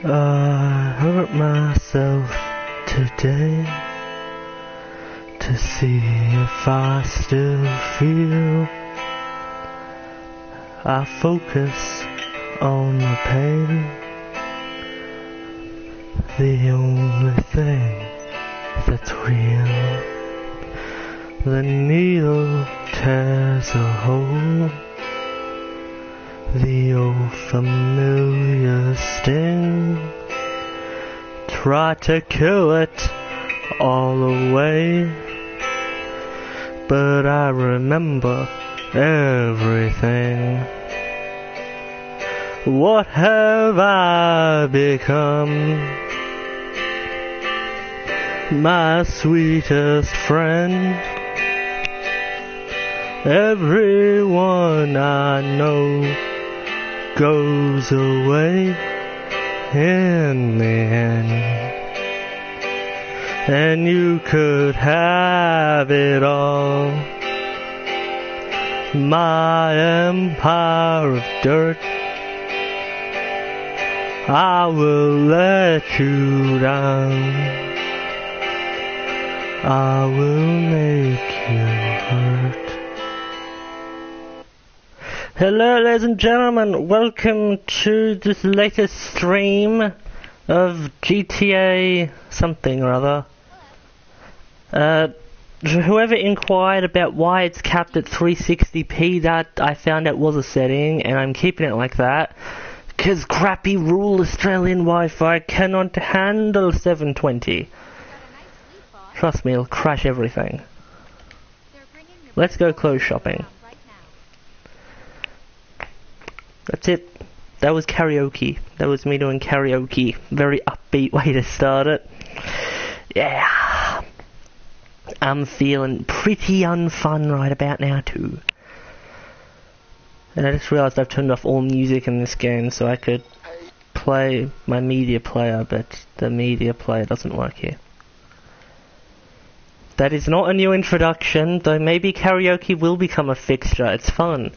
I hurt myself today to see if I still feel. I focus on the pain, the only thing that's real. The needle tears a hole, the old familiar sting. Try to kill it all away, but I remember everything. What have I become? My sweetest friend. Everyone I know goes away in the end, and you could have it all. My empire of dirt, I will let you down. I will make you hurt. Hello ladies and gentlemen, welcome to this latest stream of GTA something or other. Whoever inquired about why it's capped at 360p, that I found out was a setting, and I'm keeping it like that, because crappy rural Australian Wi-Fi cannot handle 720. Trust me, it'll crash everything. Let's go clothes shopping. That's it. That was karaoke. That was me doing karaoke. Very upbeat way to start it. Yeah. I'm feeling pretty unfun right about now too. And I just realised I've turned off all music in this game so I could play my media player, but the media player doesn't work here. That is not a new introduction, though maybe karaoke will become a fixture. It's fun.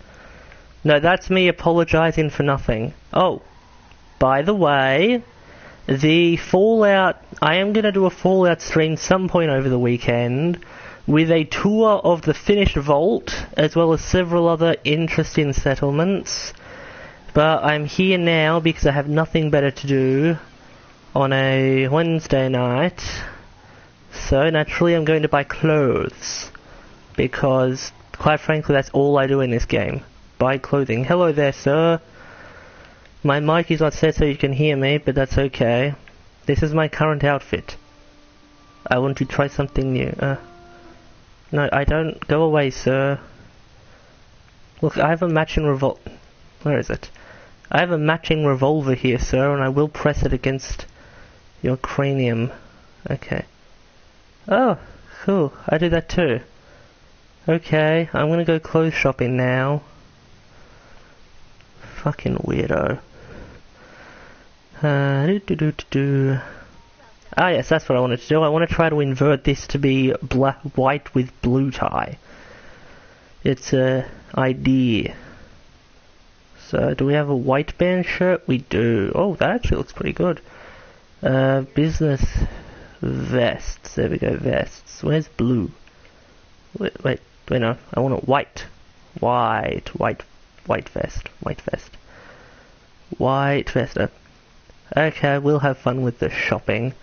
No, that's me apologising for nothing. Oh, by the way, the Fallout... I am going to do a Fallout stream some point over the weekend with a tour of the finished vault, as well as several other interesting settlements. But I'm here now because I have nothing better to do on a Wednesday night. So naturally I'm going to buy clothes, because quite frankly that's all I do in this game. Buy clothing. Hello there, sir. My mic is not set so you can hear me, but that's okay. This is my current outfit. I want to try something new. No, I don't. Go away, sir. Look, I have a matching revolver. Where is it? I have a matching revolver here, sir, and I will press it against your cranium. Okay. Oh, cool. I do that too. Okay, I'm gonna go clothes shopping now. Fucking weirdo. Ah yes, that's what I wanted to do. I want to try to invert this to be white with blue tie. It's a idea. So, do we have a white band shirt? We do. Oh, that actually looks pretty good. Business vests. There we go, vests. Where's blue? Wait, no. I want it white. White vest. White vest. Okay, we'll have fun with the shopping.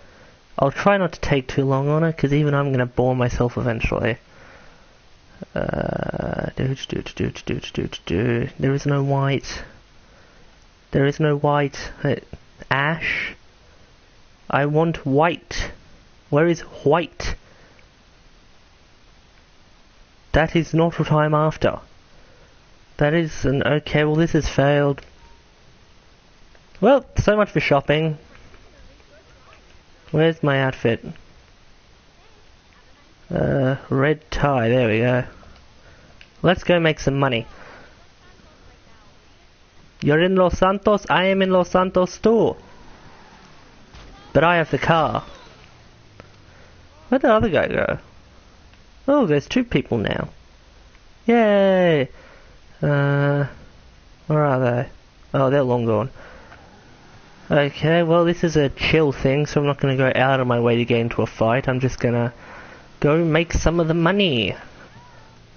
I'll try not to take too long on it, because even I'm going to bore myself eventually. There is no white. There is no white. Ash? I want white. Where is white? That is not what I'm after. That is an... Okay, well this has failed. Well, so much for shopping. Where's my outfit? Red tie, there we go. Let's go make some money. You're in Los Santos? I am in Los Santos too. But I have the car. Where'd the other guy go? Oh, there's two people now. Yay! Where are they? Oh, they're long gone. Okay, well this is a chill thing, so I'm not going to go out of my way to get into a fight. I'm just going to go make some of the money.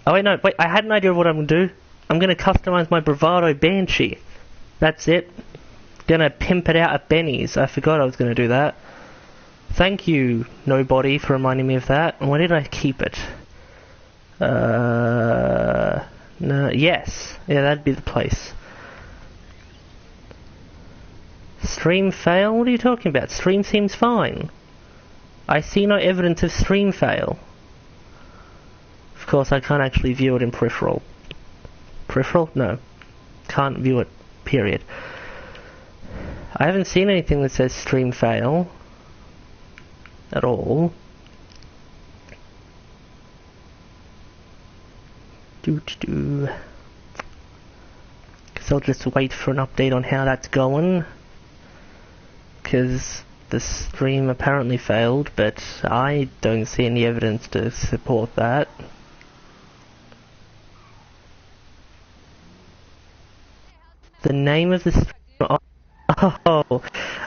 Oh wait, no, wait, I had an idea of what I'm going to do. I'm going to customize my Bravado Banshee. That's it. Gonna pimp it out at Benny's. I forgot I was going to do that. Thank you, nobody, for reminding me of that. And where did I keep it? No, yes. Yeah, that'd be the place. Stream fail? What are you talking about? Stream seems fine. I see no evidence of stream fail. Of course, I can't actually view it in peripheral. Peripheral? No. Can't view it, period. I haven't seen anything that says stream fail. At all. Guess I'll just wait for an update on how that's going. Because the stream apparently failed, but I don't see any evidence to support that. The name of the stream...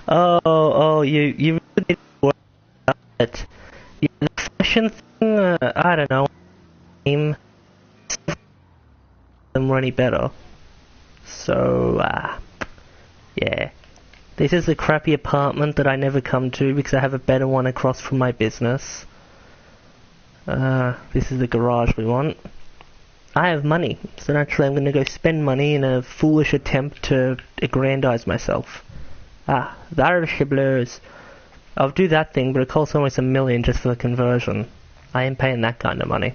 Oh, you really need to work on it. Yeah, the fashion thing, I don't know. Name them any better. So, yeah. This is a crappy apartment that I never come to because I have a better one across from my business. This is the garage we want. I have money, so naturally I'm going to go spend money in a foolish attempt to aggrandize myself. There she blows. I'll do that thing, but it costs almost $1 million just for the conversion. I ain't paying that kind of money.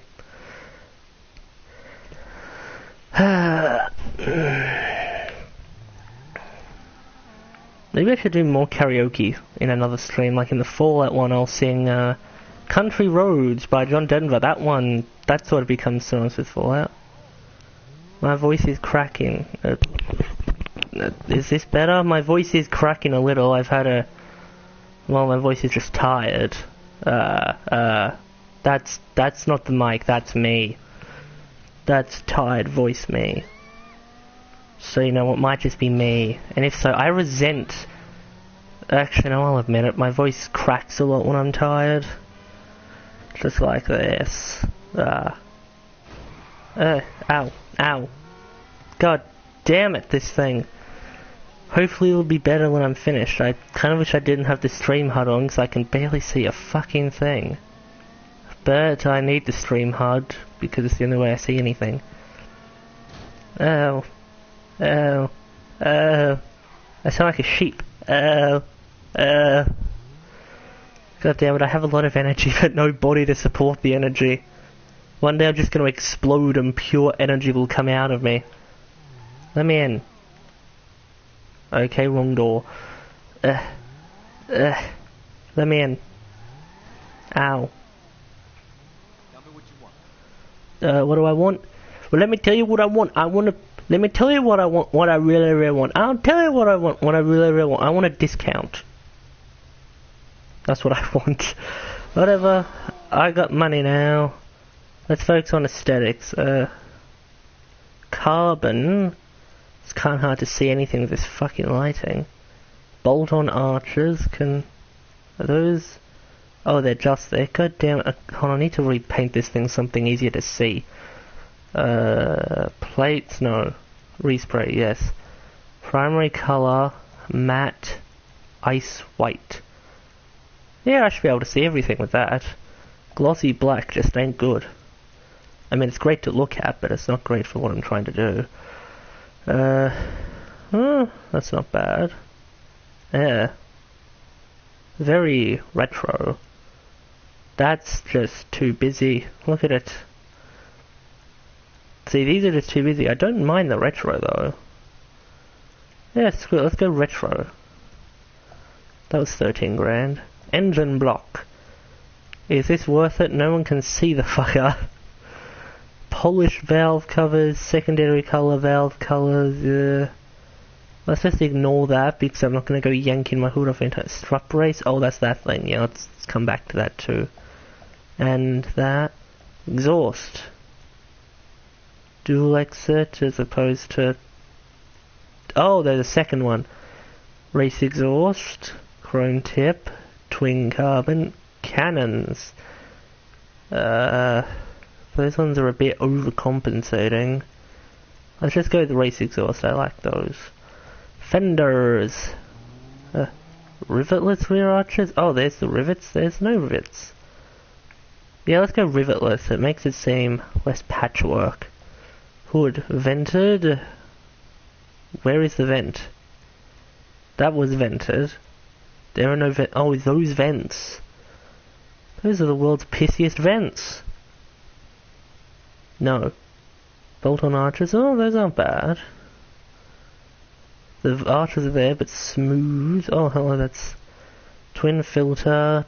Maybe I should do more karaoke in another stream, like in the Fallout one I'll sing Country Roads by John Denver. That one, that sort of becomes synonymous with Fallout. My voice is cracking. Is this better? My voice is cracking a little. I've had a... Well, my voice is just tired. That's not the mic, that's me. That's tired voice me. So, you know, it might just be me. And if so, I resent... Actually, no, I'll admit it. My voice cracks a lot when I'm tired. Just like this. Ow. Ow. God damn it, this thing. Hopefully it'll be better when I'm finished. I kind of wish I didn't have the stream HUD on, because I can barely see a fucking thing. But I need the stream HUD, because it's the only way I see anything. Oh. Oh. Oh. I sound like a sheep. Oh. Oh. God damn it, I have a lot of energy, but no body to support the energy. One day I'm just going to explode and pure energy will come out of me. Let me in. Okay, wrong door. Let me in. Ow. Tell me what you want. What do I want? Well, let me tell you what I want. Let me tell you what I want, what I really, really want. I'll tell you what I want, what I really, really want. I want a discount. That's what I want. Whatever. I got money now. Let's focus on aesthetics. Carbon. It's kind of hard to see anything with this fucking lighting. Bolt-on arches can... Are those... Oh, they're just there. God damn it. Hold on, I need to repaint this thing something easier to see. Plates, no. Respray, yes. Primary color, matte, ice white. Yeah, I should be able to see everything with that. Glossy black just ain't good. I mean, it's great to look at, but it's not great for what I'm trying to do. That's not bad. Yeah. Very retro. That's just too busy. Look at it. See, these are just too busy. I don't mind the retro, though. Yeah, screw it. Let's go retro. That was 13 grand. Engine block. Is this worth it? No one can see the fucker. Polished valve covers, secondary color valve colors, Let's just ignore that because I'm not going to go yanking my hood off into strut brace. Oh, that's that thing. Yeah, let's come back to that too. And that. Exhaust. Dual exit as opposed to... Oh, there's a second one. Race exhaust, chrome tip, twin carbon, cannons. Those ones are a bit overcompensating. Let's just go with the race exhaust, I like those. Fenders. Rivetless rear arches? Oh, there's the rivets, there's no rivets. Yeah, let's go rivetless, it makes it seem less patchwork. Hood, vented. Where is the vent? That was vented. There are no oh, those vents. Those are the world's pissiest vents. No. Bolt-on arches, oh, those aren't bad. The arches are there, but smooth. Oh, hello, that's twin filter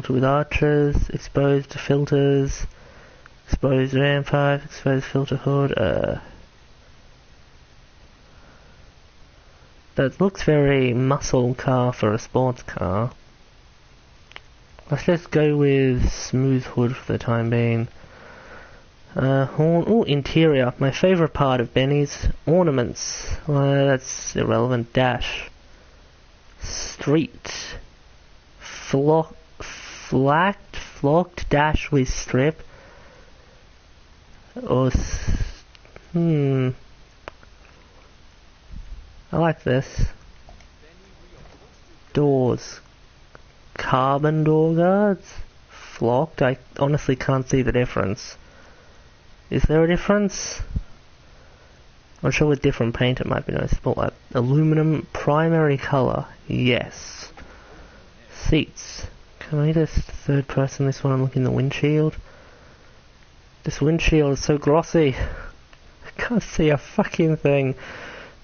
with arches, exposed filters, exposed ram pipe, exposed filter hood. That looks very muscle car for a sports car. Let's just go with smooth hood for the time being. Horn. Oh, interior. My favourite part of Benny's. Ornaments. That's irrelevant. Dash. Street. Flocked dash with strip. Or I like this. Doors. Carbon door guards. Flocked. I honestly can't see the difference. Is there a difference? I'm sure with different paint it might be noticeable. Aluminum primary colour. Yes. Seats. Can I just third person this one and look in the windshield? This windshield is so glossy. I can't see a fucking thing.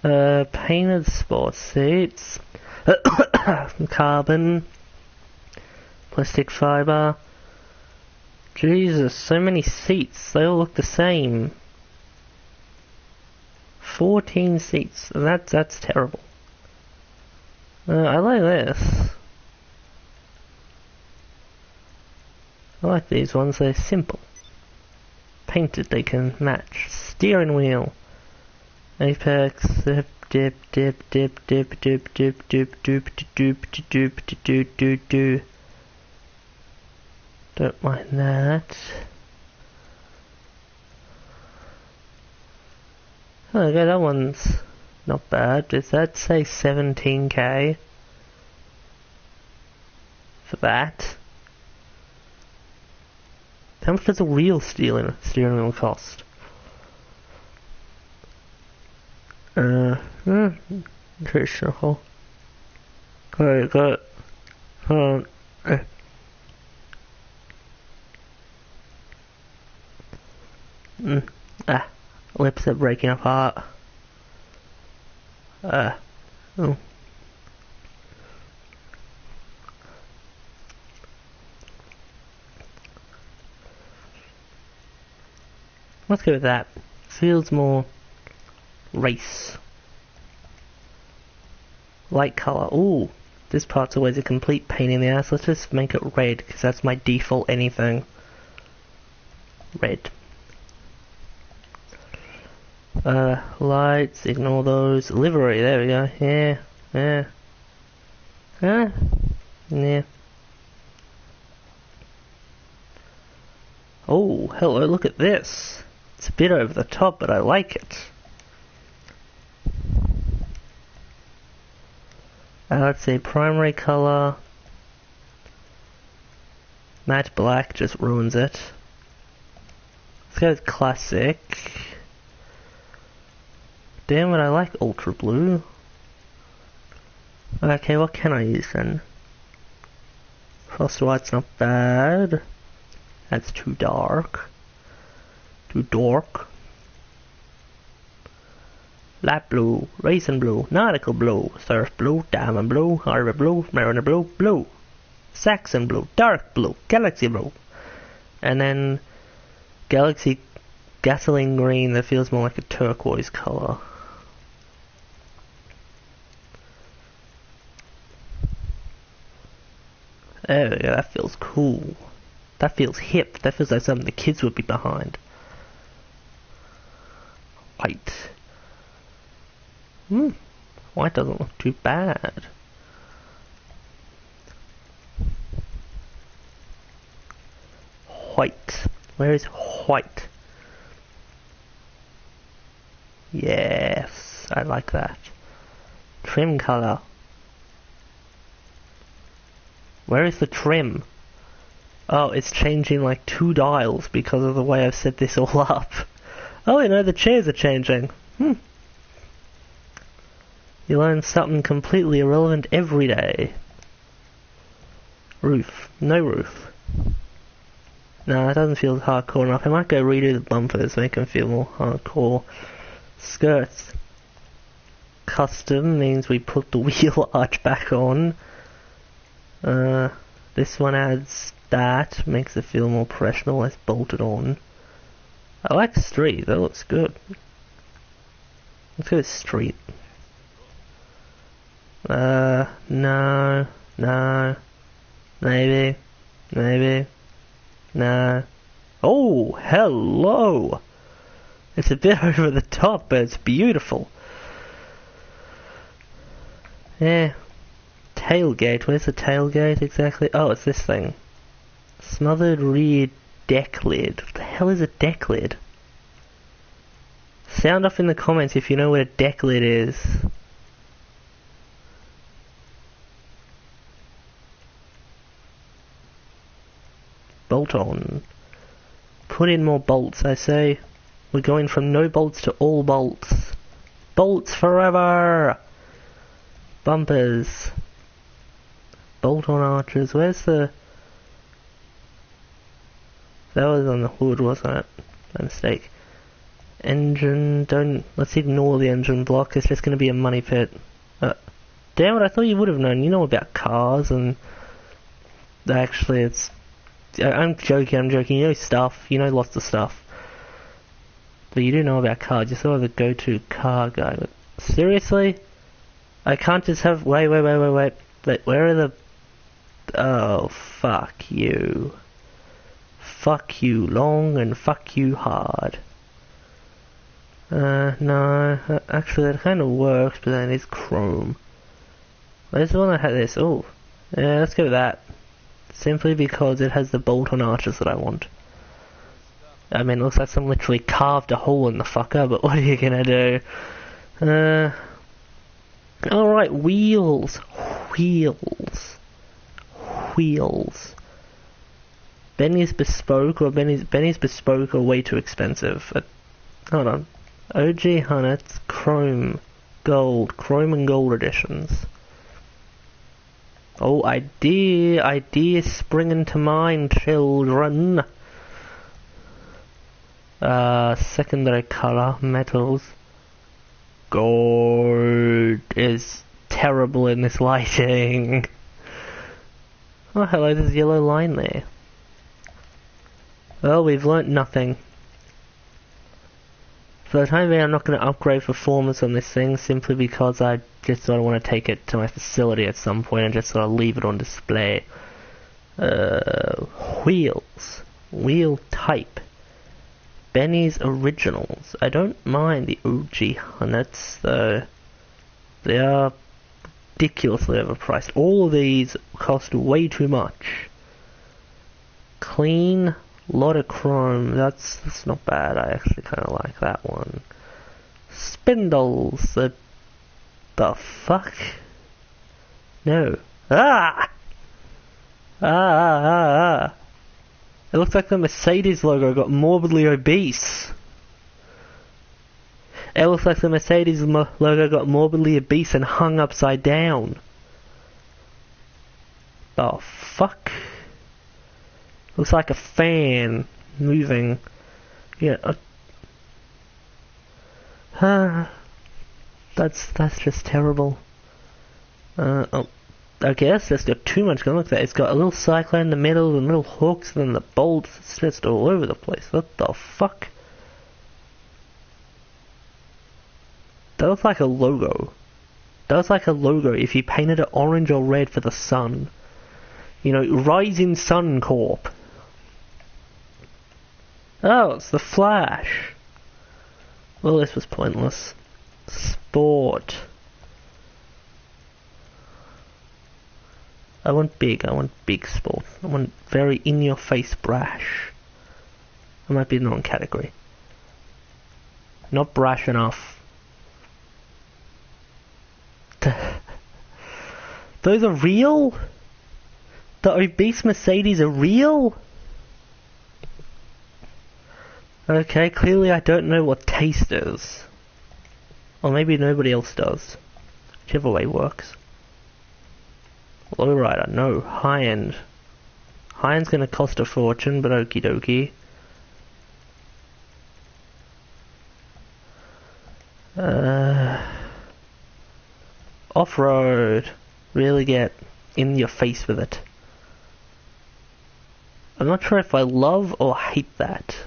Painted sports seats. Carbon. Plastic fibre. Jesus, so many seats. They all look the same. 14 seats. That's terrible. I like this. I like these ones. They're simple. Painted, they can match. Steering wheel. Apex. Dip, dip, dip, dip, dip, dip, dip, dip, dip, dip, dip, dip, dip, dip. Don't mind that. Oh, okay, that one's not bad. Does that say 17k? For that? How much does a real steering wheel cost? Pretty sure. Alright, got it. Hold on. Lips are breaking apart. Oh. Let's go with that. Feels more race. Light colour. Ooh, this part's always a complete pain in the ass. Let's just make it red, because that's my default anything. Red. Lights, ignore those. Livery, there we go. Yeah. Oh, hello, look at this. It's a bit over the top, but I like it. Let's see, primary colour. Matte black just ruins it. Let's go with classic. Damn it, I like ultra blue. Okay, what can I use then? Frost white's not bad. That's too dark. Too dark. Light blue, raisin blue, nautical blue, surf blue, diamond blue, harbor blue, mariner blue, blue, Saxon blue, dark blue, galaxy blue. And then galaxy gasoline green that feels more like a turquoise colour. There we go, that feels cool. That feels hip. That feels like something the kids would be behind. White. White doesn't look too bad. white? Where is white? Yes, I like that. Trim color. Where is the trim? Oh, it's changing like 2 dials because of the way I've set this all up. Oh, you know, the chairs are changing. You learn something completely irrelevant every day. Roof. No roof. No, that doesn't feel hardcore enough. I might go redo the bumpers, make them feel more hardcore. Skirts. Custom means we put the wheel arch back on. This one adds that, makes it feel more professional, less bolted on. I like street, that looks good. Let's go with street. No, maybe, no. Oh, hello! It's a bit over the top, but it's beautiful. Yeah. Tailgate, where's the tailgate exactly? Oh, it's this thing. Smothered rear deck lid. What the hell is a deck lid? Sound off in the comments if you know what a deck lid is. Bolt on. Put in more bolts, I say. We're going from no bolts to all bolts. Bolts forever! Bumpers. Bolt on arches. Where's the... That was on the hood, wasn't it? My mistake. Engine, don't... Let's ignore the engine block, it's just going to be a money pit. Damn it, I thought you would have known. You know about cars and... Actually, it's... I'm joking. You know stuff. You know lots of stuff. But you do know about cars. You're sort of the go-to car guy. But seriously? I can't just have... Wait. Where are the... Oh, fuck you. Fuck you long and fuck you hard. No. Actually, that kind of works, but then it's chrome. Where's the one that had this? Oh. Yeah, let's go with that. Simply because it has the bolt-on arches that I want. I mean, it looks like someone literally carved a hole in the fucker, but what are you gonna do? Alright, wheels. Benny's Bespoke are way too expensive. Hold on. OG Hunnets, Chrome and Gold editions. Oh, ideas spring into mind, children. Secondary color, metals. Gold is terrible in this lighting. Oh, hello, there's a yellow line there. Well, we've learnt nothing. For the time being, I'm not going to upgrade performance on this thing, simply because I just sort of want to take it to my facility at some point and just sort of leave it on display. Wheels. Wheel type. Benny's Originals. I don't mind the OG Hunnets, though. They are ridiculously overpriced. All of these cost way too much. Clean. Lot of chrome, that's not bad, I actually kind of like that one. Spindles, the fuck? No. It looks like the Mercedes logo got morbidly obese. It looks like the Mercedes logo got morbidly obese and hung upside down. Oh, fuck. Looks like a fan moving. Yeah. That's just terrible. Oh, okay, that's just got too much going. Look at that. It's got a little cyclone in the middle, and little hooks, and then the bolts. It's just all over the place. What the fuck? That looks like a logo. That looks like a logo if you painted it orange or red for the sun. You know, Rising Sun Corp. Oh, it's the Flash. Well, this was pointless. Sport. I want big sport. I want very in-your-face brash. It might be the wrong category. Not brash enough. Those are real? The obese Mercedes are real? Okay, clearly I don't know what taste is. Or maybe nobody else does. Whichever way works. Lowrider, no. High-end. High-end's gonna cost a fortune, but okie dokie. Off-road. Really get in your face with it. I'm not sure if I love or hate that.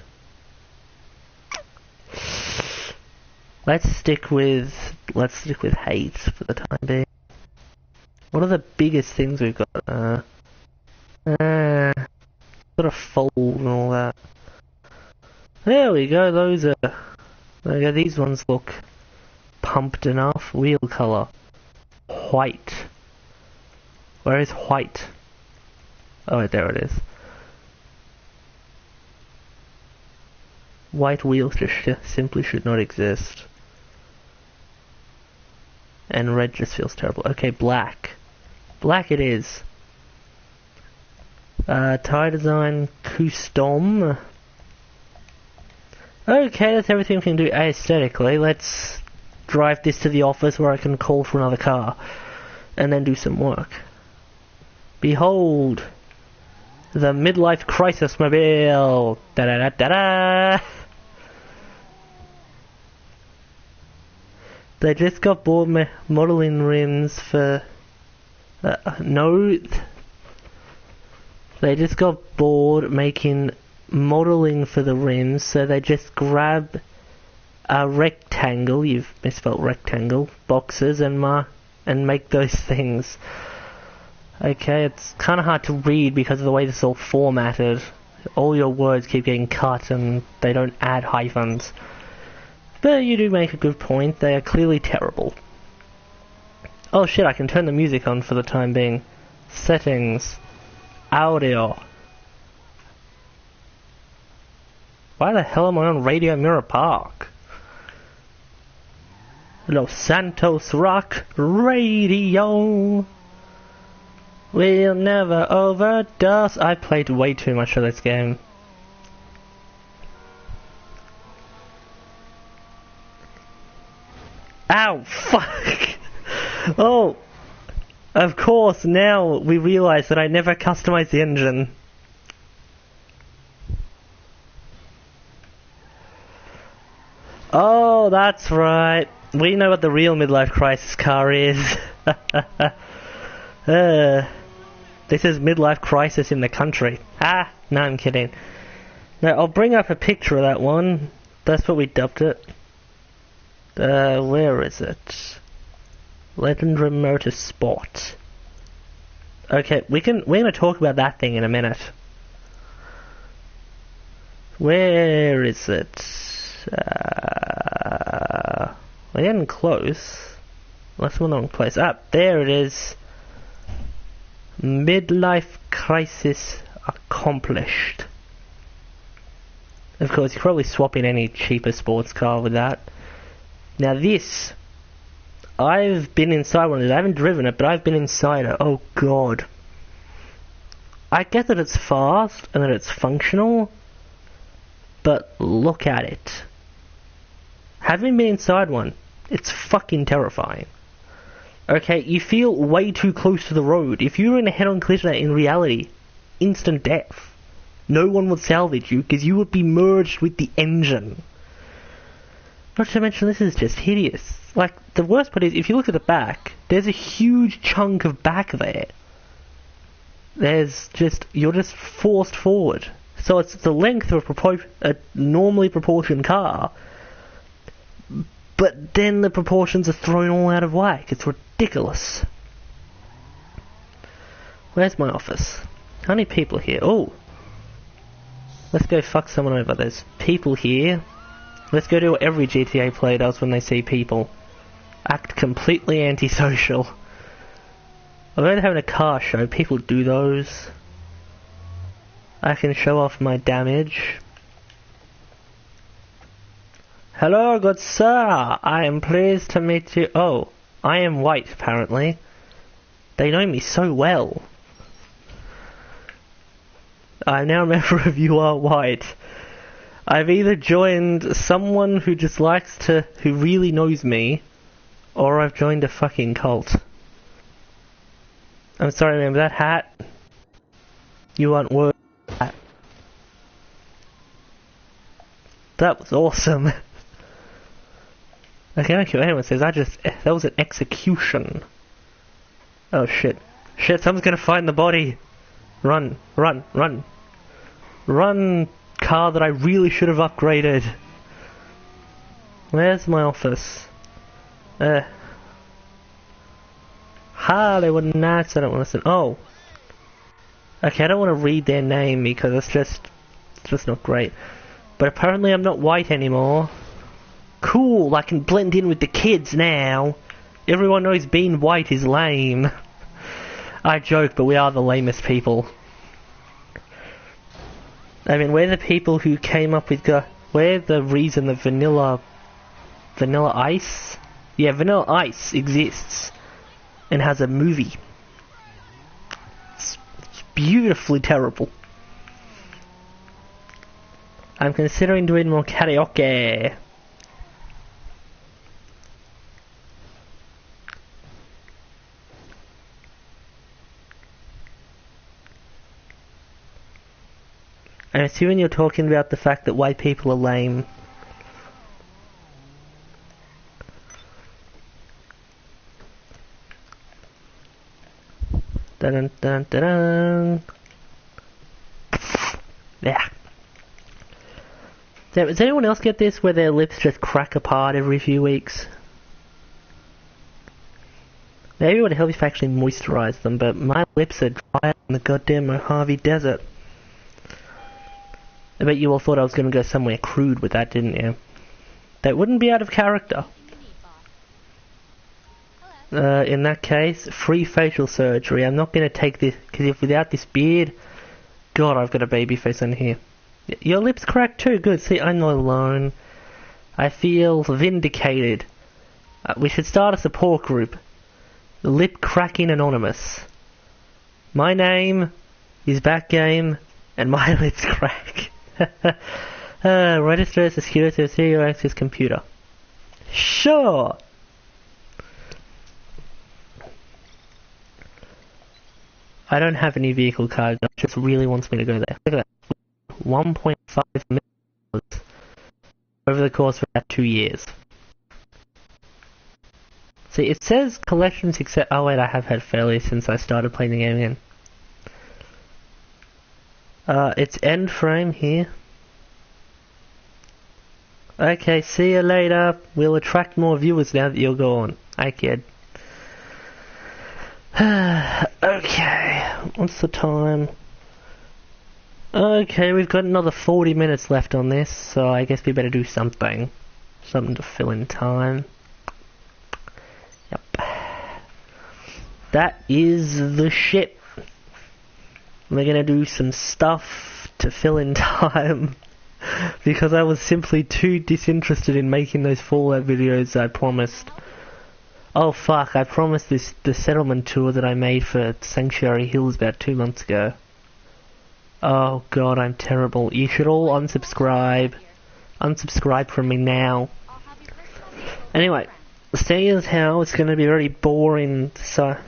Let's stick with hate for the time being. What are the biggest things we've got? Got a fold and all that. There we go. Those are. There we go. These ones look pumped enough. Wheel color, white. Where is white? Oh, there it is. White wheels just simply should not exist. And red just feels terrible. Okay, black. Black it is. Tire design, custom. Okay, that's everything we can do aesthetically. Let's drive this to the office where I can call for another car. And then do some work. Behold! The midlife crisis mobile! Da-da-da-da-da! They just got bored modeling rims for... no... They just got bored making modeling for the rims, so they just grab a rectangle, you've misspelled rectangle, boxes and make those things. Okay, it's kind of hard to read because of the way this is all formatted. All your words keep getting cut and they don't add hyphens. But you do make a good point, they are clearly terrible. Oh shit, I can turn the music on for the time being. Settings. Audio. Why the hell am I on Radio Mirror Park? Los Santos Rock Radio. We'll never overdose. I played way too much of this game. Ow, fuck! Oh, of course, now we realise that I never customized the engine. Oh, that's right. We know what the real midlife crisis car is. This is midlife crisis in the country. Ah, no, I'm kidding. No, I'll bring up a picture of that one. That's what we dubbed it. Where is it? Legendary Motorsport. Okay, we're gonna talk about that thing in a minute. Where is it? We're getting close. That's the wrong place. Ah, there it is. Midlife crisis accomplished. Of course, you're probably swapping any cheaper sports car with that. Now this, I've been inside one of these. I haven't driven it, but I've been inside it. Oh god. I get that it's fast and that it's functional, but look at it. Having been inside one, it's fucking terrifying. Okay, you feel way too close to the road. If you were in a head-on collision in reality, instant death. No one would salvage you because you would be merged with the engine. Not to mention this is just hideous. Like, the worst part is, if you look at the back, there's a huge chunk of back there. You're just forced forward. So it's the length of a normally proportioned car, but then the proportions are thrown all out of whack. It's ridiculous. Where's my office? How many people are here? Oh! Let's go fuck someone over. There's people here. Let's go do what every GTA player does when they see people. Act completely antisocial. I'm going to have a car show. People do those. I can show off my damage. Hello, good sir. I am pleased to meet you. Oh, I am white, apparently. They know me so well. I now remember if you are white. I've either joined someone who just likes to, who really knows me, or I've joined a fucking cult. I'm sorry, man, but that hat, you aren't worth that. That was awesome. Okay, I don't care what anyone says, that was an execution. Oh shit. Shit, someone's gonna find the body. Run, run, run. Run, car that I really should have upgraded. Where's my office? Hollywood Nights, I don't want to listen. Oh. Okay, I don't want to read their name because it's just not great. But apparently I'm not white anymore. Cool, I can blend in with the kids now. Everyone knows being white is lame. I joke, but we are the lamest people. I mean, we're the people who came up with we're the reason that Vanilla Ice? Yeah, Vanilla Ice exists and has a movie. It's beautifully terrible. I'm considering doing more karaoke. I'm assuming you're talking about the fact that white people are lame. Dun dun dun dun. Yeah. Does anyone else get this where their lips just crack apart every few weeks? Maybe it would help if I actually moisturize them, but my lips are dry in the goddamn Mojave Desert. I bet you all thought I was going to go somewhere crude with that, didn't you? That wouldn't be out of character. In that case, free facial surgery. I'm not going to take this, because if without this beard, God, I've got a baby face on here. Your lips cracked too, good. See, I'm not alone. I feel vindicated. We should start a support group. Lip Cracking Anonymous. My name is Backgame, and my lips crack. Register as a security to your access computer. Sure! I don't have any vehicle card, it just really wants me to go there. Look at that. $1.5 million over the course of about 2 years. See, it says collection success. Oh wait, I have had failures since I started playing the game again. It's end frame here. Okay, see you later. We'll attract more viewers now that you're gone. I kid. Okay, what's the time? Okay, we've got another 40 minutes left on this, so I guess we better do something. Something to fill in time. Yep. That is the shit. We're gonna do some stuff to fill in time. Because I was simply too disinterested in making those Fallout videos I promised. Oh fuck, I promised the settlement tour that I made for Sanctuary Hills about 2 months ago. Oh god, I'm terrible. You should all unsubscribe. Unsubscribe from me now. Anyway, seeing as how it's going to be a very boring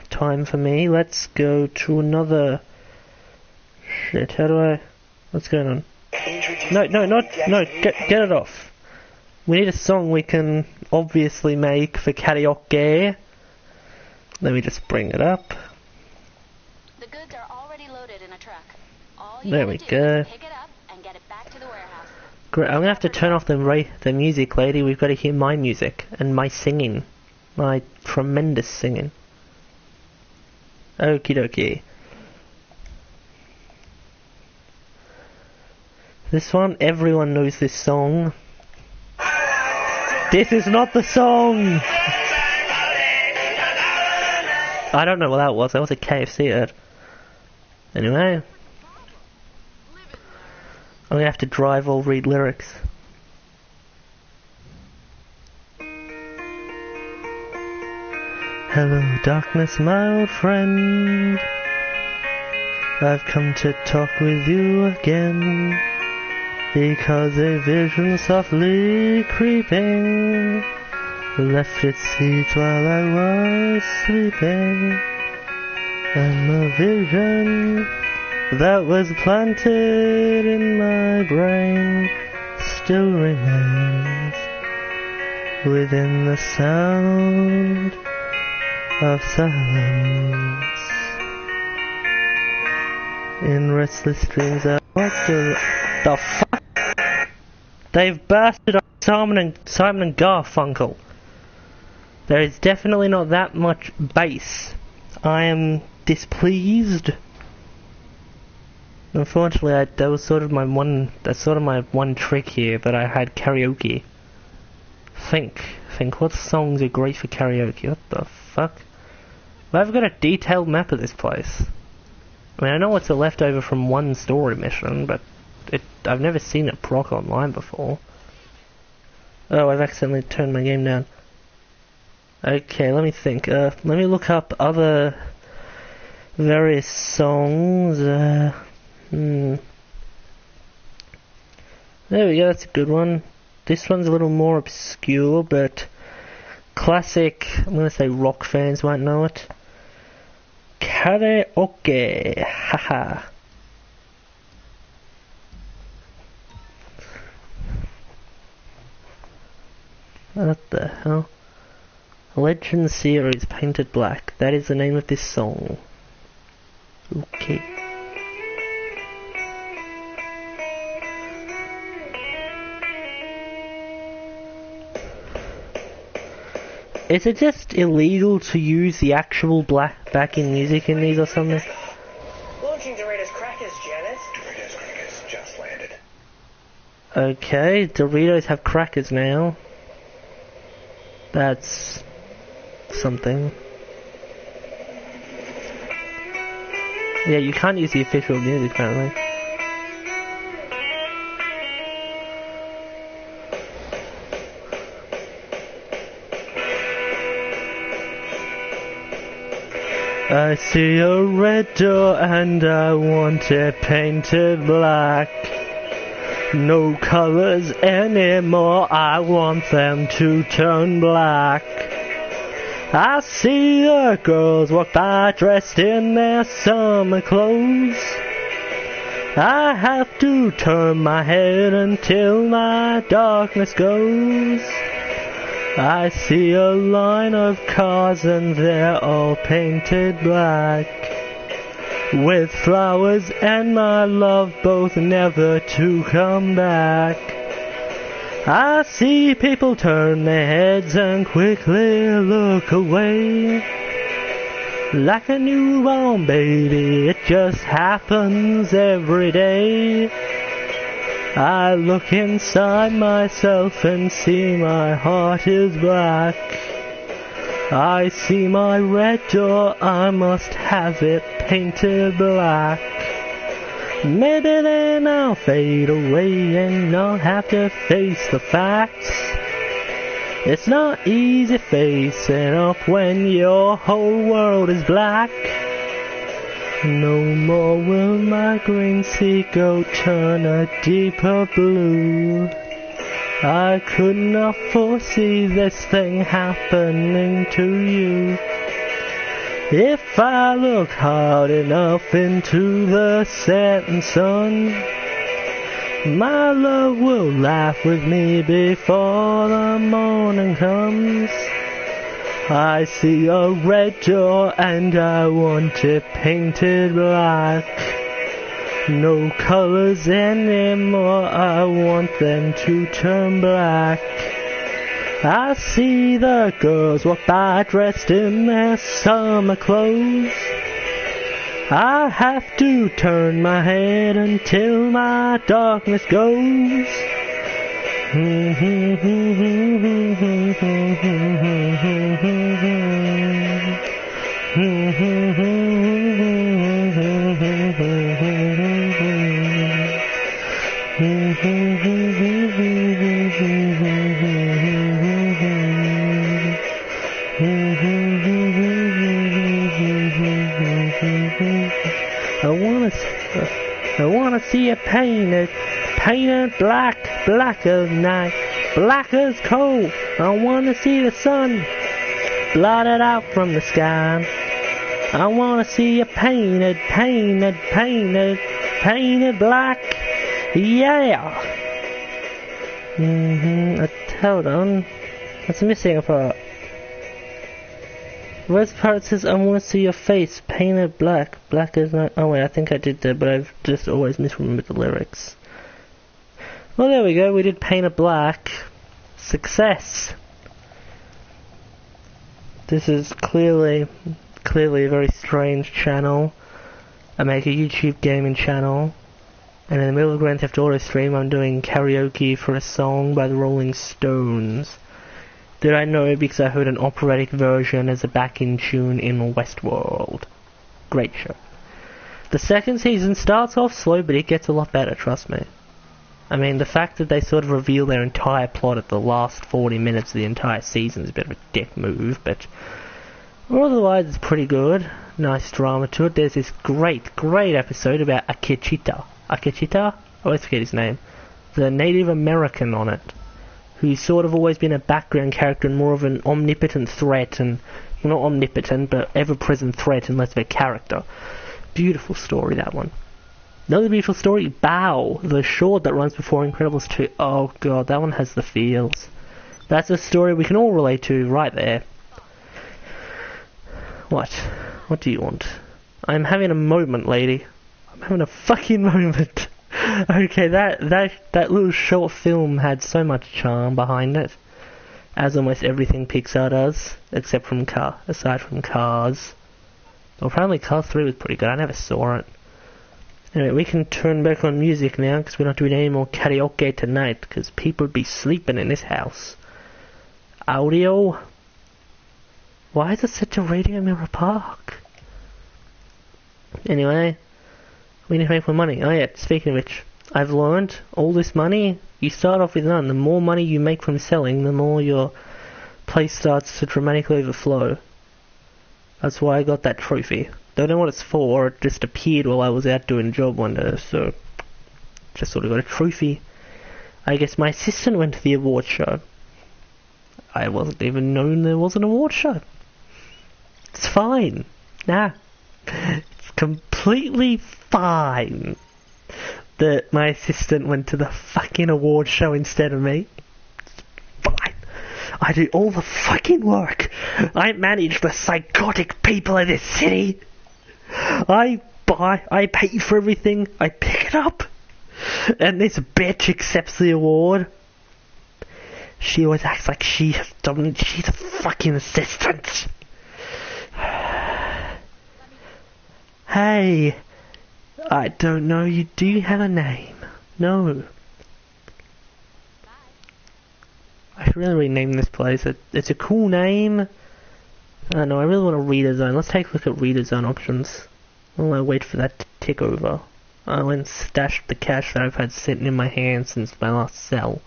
time for me, let's go to another... Shit, how do I... What's going on? No, get it off. We need a song we can obviously make for karaoke. Let me just bring it up. The goods are already loaded in a truck. There we go. Pick it up and get it back to the warehouse. Great, I'm gonna have to turn off the music, lady. We've got to hear my music and my singing. My tremendous singing. Okie dokie. This one, everyone knows this song. This is not the song! I don't know what that was. That was a KFC ad. Anyway. I'm gonna have to drive or read lyrics. Hello, darkness, my old friend. I've come to talk with you again, because a vision softly creeping left its seeds while I was sleeping, and the vision that was planted in my brain still remains within the sound of silence. In restless dreams I watched the fuck? They've bastard up Simon and Garfunkel. There is definitely not that much bass. I am displeased. Unfortunately, that was sort of my one trick here, that I had karaoke. Think, what songs are great for karaoke? What the fuck? I've got a detailed map of this place. I mean, I know what's a leftover from one story mission, but I've never seen it proc online before. Oh, I've accidentally turned my game down. Okay, let me think. Let me look up other various songs. There we go, that's a good one. This one's a little more obscure, but classic, I'm gonna say rock fans might know it. Karaoke, haha. What the hell? Legend Series Painted Black. That is the name of this song. Okay. Is it just illegal to use the actual backing music in these or something? Launching Doritos Crackers, Janet. Doritos Crackers just landed. Okay, Doritos have crackers now. That's something. Yeah, you can't use the official music apparently. I see a red door and I want it painted black. No colors anymore, I want them to turn black. I see the girls walk by dressed in their summer clothes. I have to turn my head until my darkness goes. I see a line of cars and they're all painted black, with flowers and my love both never to come back. I see people turn their heads and quickly look away. Like a newborn baby, it just happens every day. I look inside myself and see my heart is black. I see my red door, I must have it painted black. Maybe then I'll fade away and not have to face the facts. It's not easy facing up when your whole world is black. No more will my green seagull turn a deeper blue. I could not foresee this thing happening to you. If I look hard enough into the setting sun, my love will laugh with me before the morning comes. I see a red door and I want it painted black. No colors anymore, I want them to turn black. I see the girls walk by dressed in their summer clothes. I have to turn my head until my darkness goes. I wanna see it painted black, black as night, black as coal. I wanna see the sun blotted out from the sky. I wanna see it painted black. Yeah. Hold on. That's missing a part. Where's the part that says, I want to see your face painted black? Black as night. Oh wait, I think I did that, but I've just always misremembered the lyrics. Well, there we go. We did Painted Black. Success. This is clearly a very strange channel. I make a YouTube gaming channel. And in the middle of Grand Theft Auto stream, I'm doing karaoke for a song by the Rolling Stones. Did I know because I heard an operatic version as a back-in tune in Westworld. Great show. The second season starts off slow, but it gets a lot better, trust me. I mean, the fact that they sort of reveal their entire plot at the last 40 minutes of the entire season is a bit of a dick move, but otherwise it's pretty good. Nice drama to it. There's this great episode about Akecheta. I always forget his name. The Native American on it, who's sort of always been a background character and more of an omnipotent threat, and well, not omnipotent, but ever-present threat and less of a character. Beautiful story, that one. Another beautiful story, Bao, the short that runs before Incredibles 2. Oh god, that one has the feels. That's a story we can all relate to right there. What? What do you want? I'm having a moment, lady. I'm having a fucking moment. Okay, that little short film had so much charm behind it, as almost everything Pixar does, aside from Cars. Well, apparently Cars 3 was pretty good. I never saw it. Anyway, we can turn back on music now, because we're not doing any more karaoke tonight, because people would be sleeping in this house. Audio. Why is it set to Radio Mirror Park? Anyway, we need to make more money. Oh yeah, speaking of which, I've learned all this money, you start off with none. The more money you make from selling, the more your place starts to dramatically overflow. That's why I got that trophy. Don't know what it's for, it just appeared while I was out doing a job one day, so just sort of got a trophy. I guess my assistant went to the award show. I wasn't even known there was an award show. It's fine. Nah. It's completely fine that my assistant went to the fucking award show instead of me. It's fine. I do all the fucking work. I manage the psychotic people of this city. I pay for everything, I pick it up, and this bitch accepts the award. She always acts like she's a fucking assistant. Hey, I don't know you. Do you have a name? No. I should really rename this place. It's a cool name. I don't know, I really want a reader zone. Let's take a look at reader zone options. While I wait for that to tick over. I went and stashed the cash that I've had sitting in my hand since my last sell.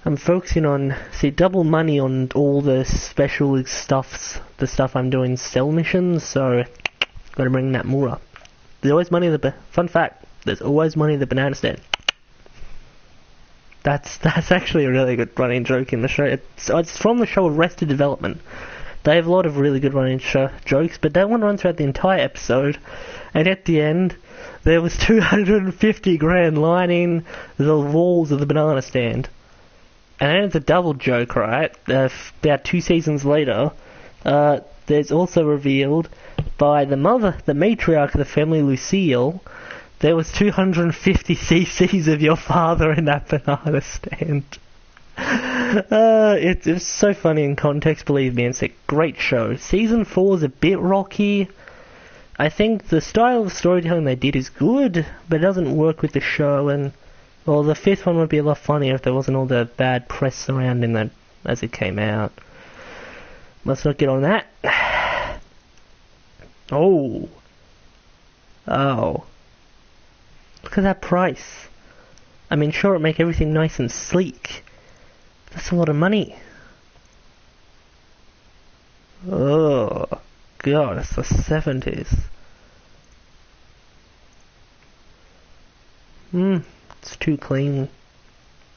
I'm focusing on, double money on all the special stuffs, the stuff I'm doing sell missions, so gotta bring that more up. There's always money in the, fun fact, there's always money in the banana stand. That's actually a really good running joke in the show. It's from the show Arrested Development. They have a lot of really good running jokes, but that one runs throughout the entire episode, and at the end, there was 250 grand lining the walls of the banana stand. And then it's a double joke, right? About 2 seasons later, there's also revealed by the matriarch of the family, Lucille, there was 250 cc's of your father in that banana stand. It's so funny in context, believe me, it's a great show. Season 4 is a bit rocky. I think the style of storytelling they did is good, but it doesn't work with the show, and well, the 5th one would be a lot funnier if there wasn't all the bad press surrounding that as it came out. Let's not get on that. Oh. Look at that price. I mean, sure, it'd make everything nice and sleek. That's a lot of money. Oh, God, it's the 70s. It's too clean.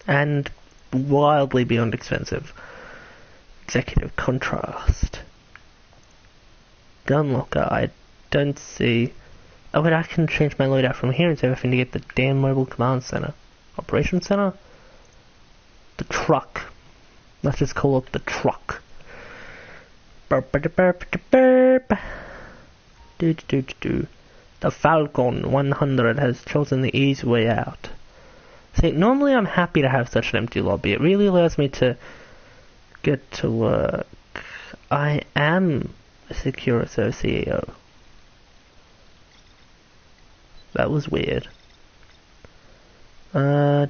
And wildly beyond expensive. Executive contrast. Gun locker, I don't see... Oh, but I can change my loadout from here instead of having to get the damn mobile command center. Operations center? The truck. Let's just call it the truck. Burp, burp, burp, burp. The Falcon 100 has chosen the easy way out. See, normally I'm happy to have such an empty lobby. It really allows me to get to work. I am a Securiso CEO. That was weird. 2 out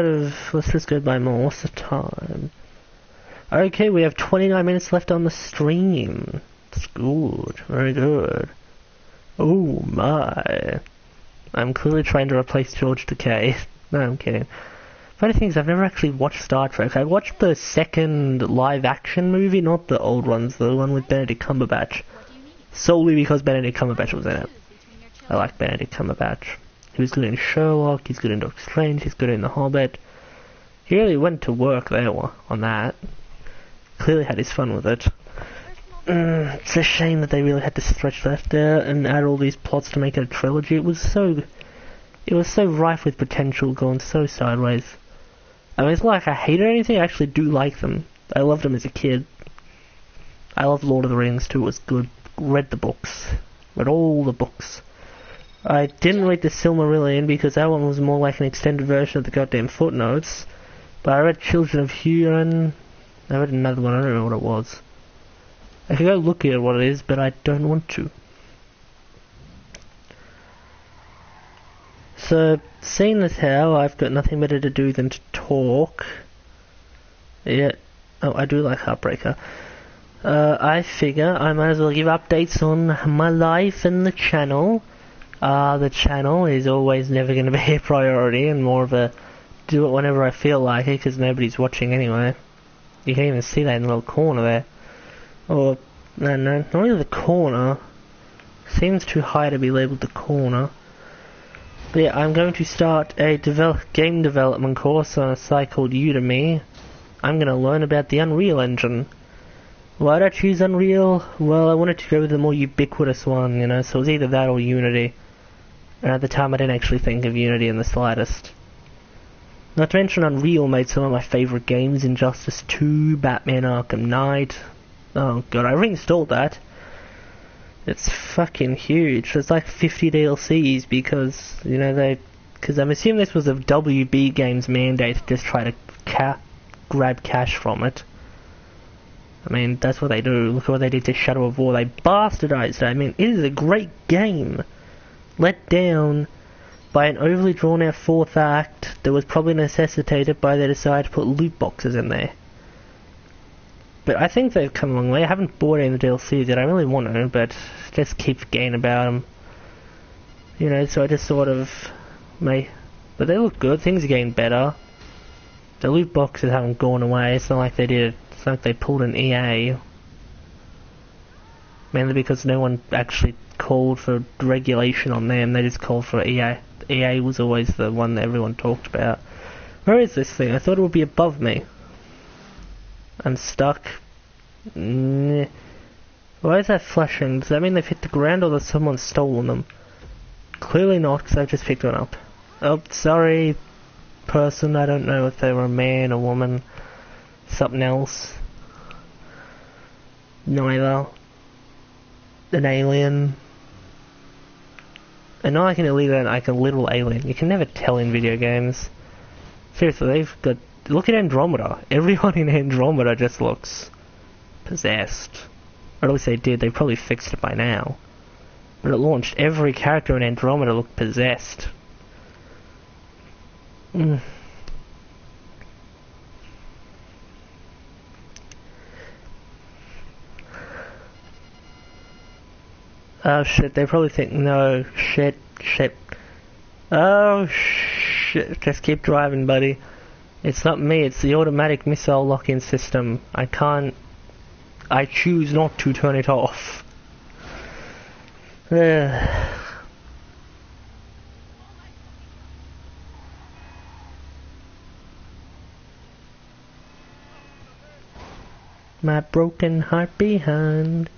of... Let's just go by more. What's the time? Okay, we have 29 minutes left on the stream. That's good. Very good. Oh my. I'm clearly trying to replace George Takei. No, I'm kidding. Funny thing is, I've never actually watched Star Trek. I watched the second live-action movie, not the old ones, the one with Benedict Cumberbatch. Solely because Benedict Cumberbatch was in it. I like Benedict Cumberbatch. He was good in Sherlock, he's good in Doctor Strange, he's good in The Hobbit. He really went to work there on that. Clearly had his fun with it. It's a shame that they really had to stretch that there and add all these plots to make it a trilogy. It was so rife with potential, going so sideways. I mean, it's not like I hate it or anything, I actually do like them. I loved them as a kid. I loved Lord of the Rings too, it was good. Read the books. Read all the books. I didn't read the Silmarillion because that one was more like an extended version of the goddamn footnotes. But I read Children of Huron. I read another one, I don't remember what it was. I could go look at what it is, but I don't want to. So, seeing as how I've got nothing better to do than to talk... Yeah, oh, I do like Heartbreaker. I figure I might as well give updates on my life and the channel. The channel is always never going to be a priority and more of a do it whenever I feel like it because nobody's watching anyway. You can even see that in the little corner there. Or, no, not really the corner. Seems too high to be labelled the corner. But yeah, I'm going to start a game development course on a site called Udemy. I'm going to learn about the Unreal Engine. Why did I choose Unreal? Well, I wanted to go with the more ubiquitous one, you know, so it was either that or Unity. And at the time I didn't actually think of Unity in the slightest. Not to mention Unreal made some of my favourite games, Injustice 2, Batman Arkham Knight. Oh god, I reinstalled that. It's fucking huge. There's like 50 DLCs because, you know, because I'm assuming this was a WB Games mandate to just try to grab cash from it. I mean, that's what they do. Look at what they did to Shadow of War. They bastardized it. I mean, it is a great game. Let down by an overly drawn out fourth act that was probably necessitated by their desire to put loot boxes in there. But I think they've come a long way. I haven't bought any of the DLCs yet. I really want to, but just keep forgetting about them. You know, so I just sort of may. But they look good. Things are getting better. The loot boxes haven't gone away. It's not like they did. It's not like they pulled an EA. Mainly because no one actually called for regulation on them. They just called for EA. EA was always the one that everyone talked about. Where is this thing? I thought it would be above me. I'm stuck. Why is that flashing? Does that mean they've hit the ground or that someone's stolen them? Clearly not, because I've just picked one up. Oh, sorry, person. I don't know if they were a man, a woman, something else. Neither. An alien. And not like an illegal, like a literal alien. You can never tell in video games. Seriously, they've got... Look at Andromeda. Everyone in Andromeda just looks possessed. Or at least they did. They probably fixed it by now. But it launched. Every character in Andromeda looked possessed. Oh shit, they probably think, no, shit. Oh shit, just keep driving, buddy. It's not me, it's the automatic missile lock-in system. I choose not to turn it off. my broken heart behind.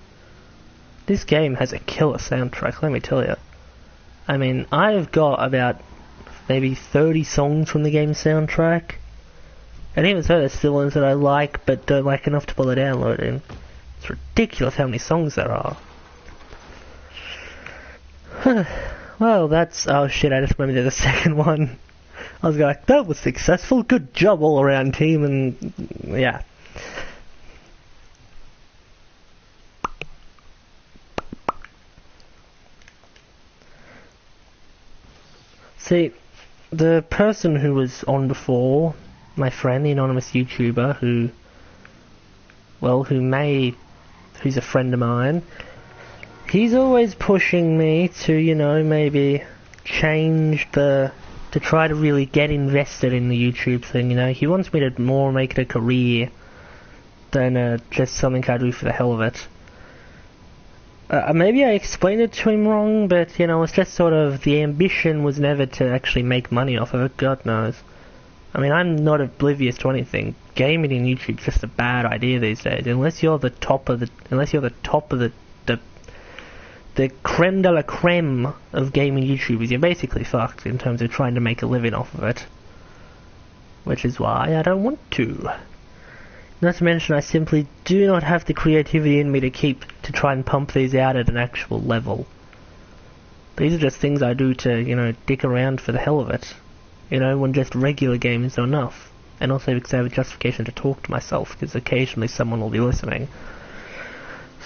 This game has a killer soundtrack, let me tell you. I mean, I've got about maybe 30 songs from the game's soundtrack. And even so, there's still ones that I like, but don't like enough to bother downloading. It's ridiculous how many songs there are. Well, that's... oh shit, I just remembered the second one. I was like, that was successful, good job all around team, and... yeah. See, the person who was on before, my friend, the anonymous YouTuber, who's a friend of mine, he's always pushing me to, you know, maybe change to try to really get invested in the YouTube thing, you know. He wants me to more make it a career than just something I do for the hell of it. Maybe I explained it to him wrong, but, you know, it's just sort of, the ambition was never to actually make money off of it, God knows. I mean, I'm not oblivious to anything. Gaming in YouTube's just a bad idea these days. Unless you're the top of the creme de la creme of gaming YouTubers, you're basically fucked in terms of trying to make a living off of it. Which is why I don't want to. Not to mention, I simply do not have the creativity in me to try and pump these out at an actual level. These are just things I do to, you know, dick around for the hell of it. You know, when just regular games are enough. And also because I have a justification to talk to myself, because occasionally someone will be listening.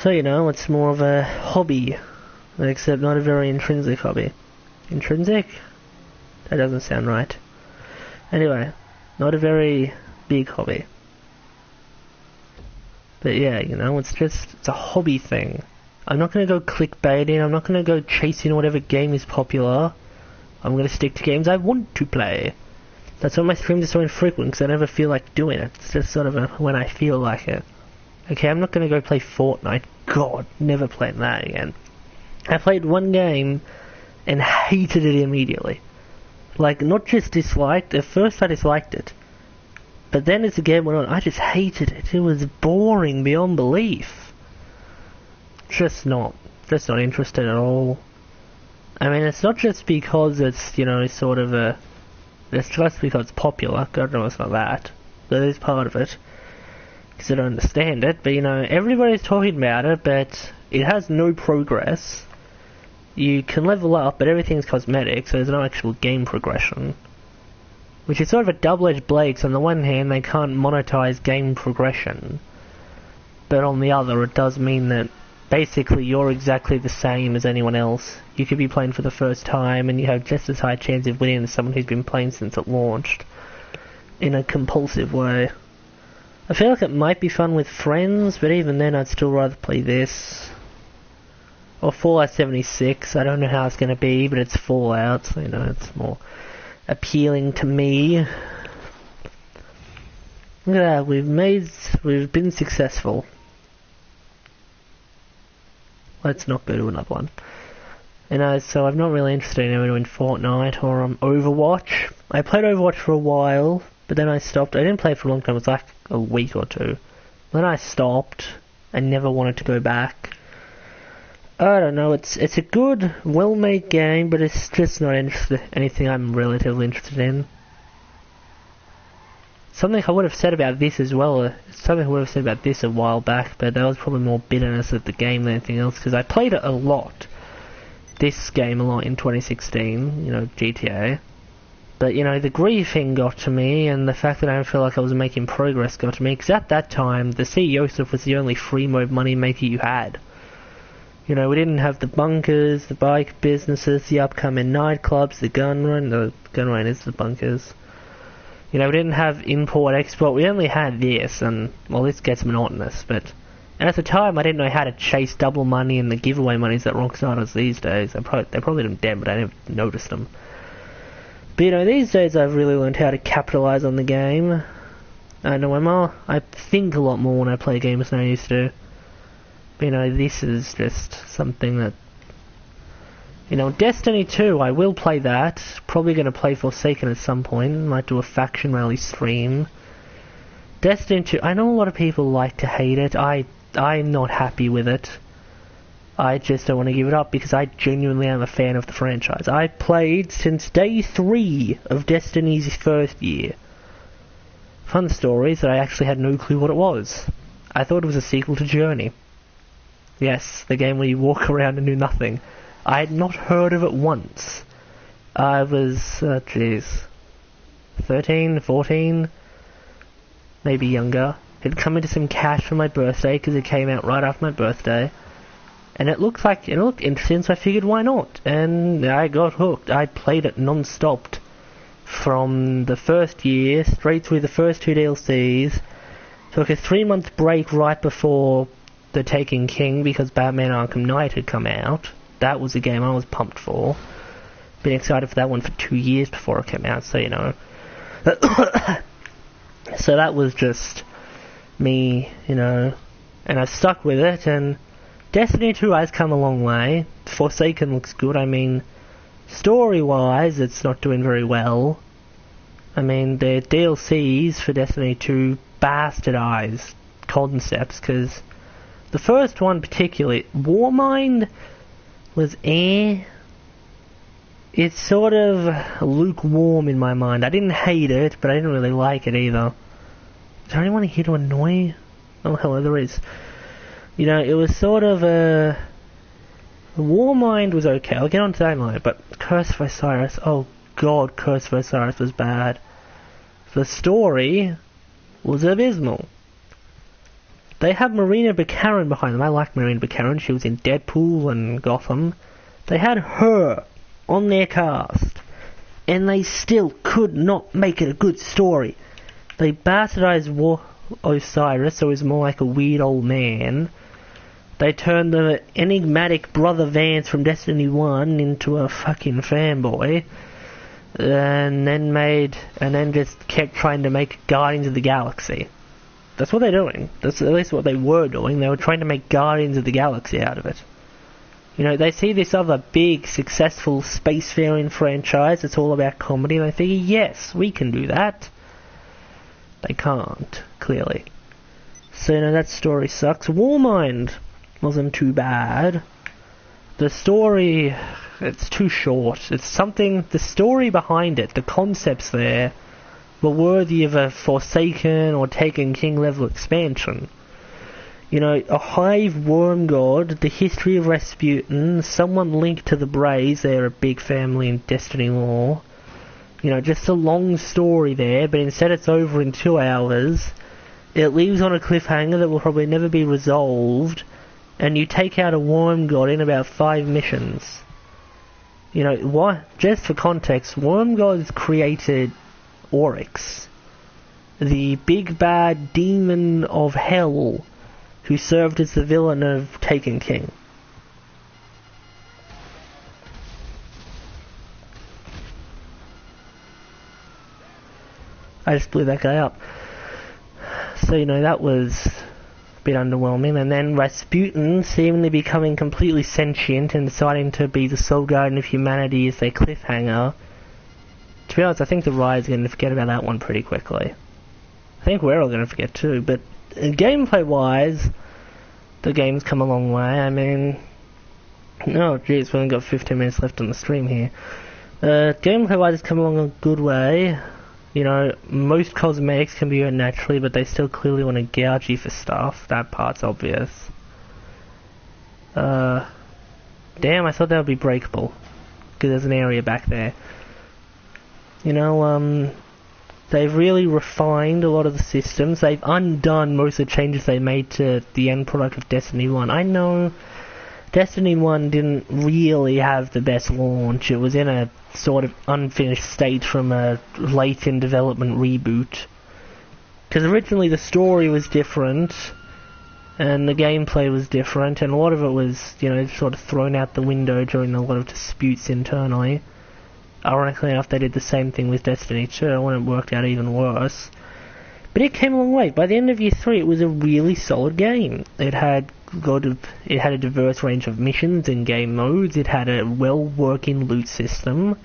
So, you know, it's more of a hobby, except not a very intrinsic hobby. Intrinsic? That doesn't sound right. Anyway, not a very big hobby. But yeah, you know, it's a hobby thing. I'm not going to go clickbaiting, I'm not going to go chasing whatever game is popular. I'm going to stick to games I want to play. That's why my streams are so infrequent, because I never feel like doing it. It's just sort of when I feel like it. Okay, I'm not going to go play Fortnite. God, never playing that again. I played one game and hated it immediately. Like, not just disliked, at first I disliked it. But then as the game went on, I just hated it. It was boring beyond belief. Just not interested at all. I mean, it's not just because it's, you know, it's just because it's popular. God knows it's not that. That is part of it. Because I don't understand it. But, you know, everybody's talking about it, but it has no progress. You can level up, but everything's cosmetic, so there's no actual game progression. Which is sort of a double-edged blade, because on the one hand, they can't monetize game progression. But on the other, it does mean that basically you're exactly the same as anyone else. You could be playing for the first time, and you have just as high a chance of winning as someone who's been playing since it launched. In a compulsive way. I feel like it might be fun with friends, but even then I'd still rather play this. Or Fallout 76, I don't know how it's going to be, but it's Fallout, so, you know, it's more appealing to me. Look at that, we've been successful. Let's not go to another one. You know, so I'm not really interested in ever doing Fortnite or Overwatch. I played Overwatch for a while, but then I stopped. I didn't play it for a long time, it was like a week or two. Then I stopped. I never wanted to go back. I don't know, it's a good, well-made game, but it's just not anything I'm relatively interested in. Something I would have said about this as well, something I would have said about this a while back, but that was probably more bitterness of the game than anything else, because I played it a lot. This game a lot in 2016, you know, GTA. But, you know, the griefing got to me, and the fact that I don't feel like I was making progress got to me, because at that time, the CEO stuff was the only free mode money maker you had. You know, we didn't have the bunkers, the bike businesses, the upcoming nightclubs, the gun run is the bunkers. You know, we didn't have import-export, we only had this, and, well, this gets monotonous, but... And at the time, I didn't know how to chase double money and the giveaway monies that Rockstar does these days. They probably didn't dead, but I never noticed them. But, you know, these days I've really learned how to capitalize on the game. I know I think a lot more when I play games than I used to. But, you know, this is just something that... You know, Destiny 2, I will play that. Probably going to play Forsaken at some point. Might do a faction rally stream. Destiny 2, I know a lot of people like to hate it. I'm not happy with it. I just don't want to give it up because I genuinely am a fan of the franchise. I played since day 3 of Destiny's first year. Fun story is that I actually had no clue what it was. I thought it was a sequel to Journey. Yes, the game where you walk around and do nothing. I had not heard of it once. I was, 13, 14, maybe younger. It come into some cash for my birthday because it came out right after my birthday. And it looked interesting, so I figured why not? And I got hooked. I played it non-stop from the first year, straight through the first 2 DLCs. Took a 3-month break right before The Taken King because Batman Arkham Knight had come out. That was a game I was pumped for. Been excited for that one for 2 years before it came out, so you know. So that was just me, you know. And I stuck with it, and Destiny 2 has come a long way. Forsaken looks good. I mean, story-wise, it's not doing very well. I mean, the DLCs for Destiny 2 bastardized concepts, because the first one particularly, Warmind, was It's sort of lukewarm in my mind. I didn't hate it, but I didn't really like it either. Is there anyone here to annoy? Oh, hello, there is. You know, it was sort of a... Warmind was okay, I'll get onto that in a minute, but Curse of Osiris, oh god, Curse of Osiris was bad. The story was abysmal. They have Marina Baccarin behind them. I like Marina Baccarin, she was in Deadpool and Gotham. They had her on their cast, and they still could not make it a good story. They bastardized Osiris, so he's more like a weird old man. They turned the enigmatic Brother Vance from Destiny 1 into a fucking fanboy. And then just kept trying to make Guardians of the Galaxy. That's what they're doing. That's at least what they were doing. They were trying to make Guardians of the Galaxy out of it. You know, they see this other big, successful spacefaring franchise. It's all about comedy, and they figure, yes, we can do that. They can't, clearly. So, you know, that story sucks. Warmind wasn't too bad. The story, it's too short. It's something, the story behind it, the concepts there, were worthy of a Forsaken or Taken King level expansion. You know, a hive worm god, the history of Rasputin, someone linked to the Braves, they're a big family in Destiny lore. You know, just a long story there, but instead it's over in 2 hours. It leaves on a cliffhanger that will probably never be resolved, and you take out a worm god in about 5 missions. You know, what? Just for context, worm gods created Oryx, the big bad demon of hell, who served as the villain of Taken King. I just blew that guy up. So, you know, that was a bit underwhelming. And then Rasputin seemingly becoming completely sentient and deciding to be the sole guardian of humanity as their cliffhanger. To be honest, I think the ride's going to forget about that one pretty quickly. I think we're all going to forget too, but gameplay-wise, the game's come a long way. I mean... Oh, jeez, we only got 15 minutes left on the stream here. Gameplay-wise, it's come along a good way. You know, most cosmetics can be earned naturally, but they still clearly want to gouge you for stuff. That part's obvious. Damn, I thought that would be breakable. Because there's an area back there. You know, they've really refined a lot of the systems. They've undone most of the changes they made to the end product of Destiny 1. I know Destiny 1 didn't really have the best launch. It was in a sort of unfinished state from a late in development reboot. Because originally the story was different, and the gameplay was different, and a lot of it was, you know, sort of thrown out the window during a lot of disputes internally. Ironically enough, they did the same thing with Destiny 2, when it worked out even worse. But it came a long way. By the end of Year 3, it was a really solid game. It had a diverse range of missions and game modes. It had a well-working loot system.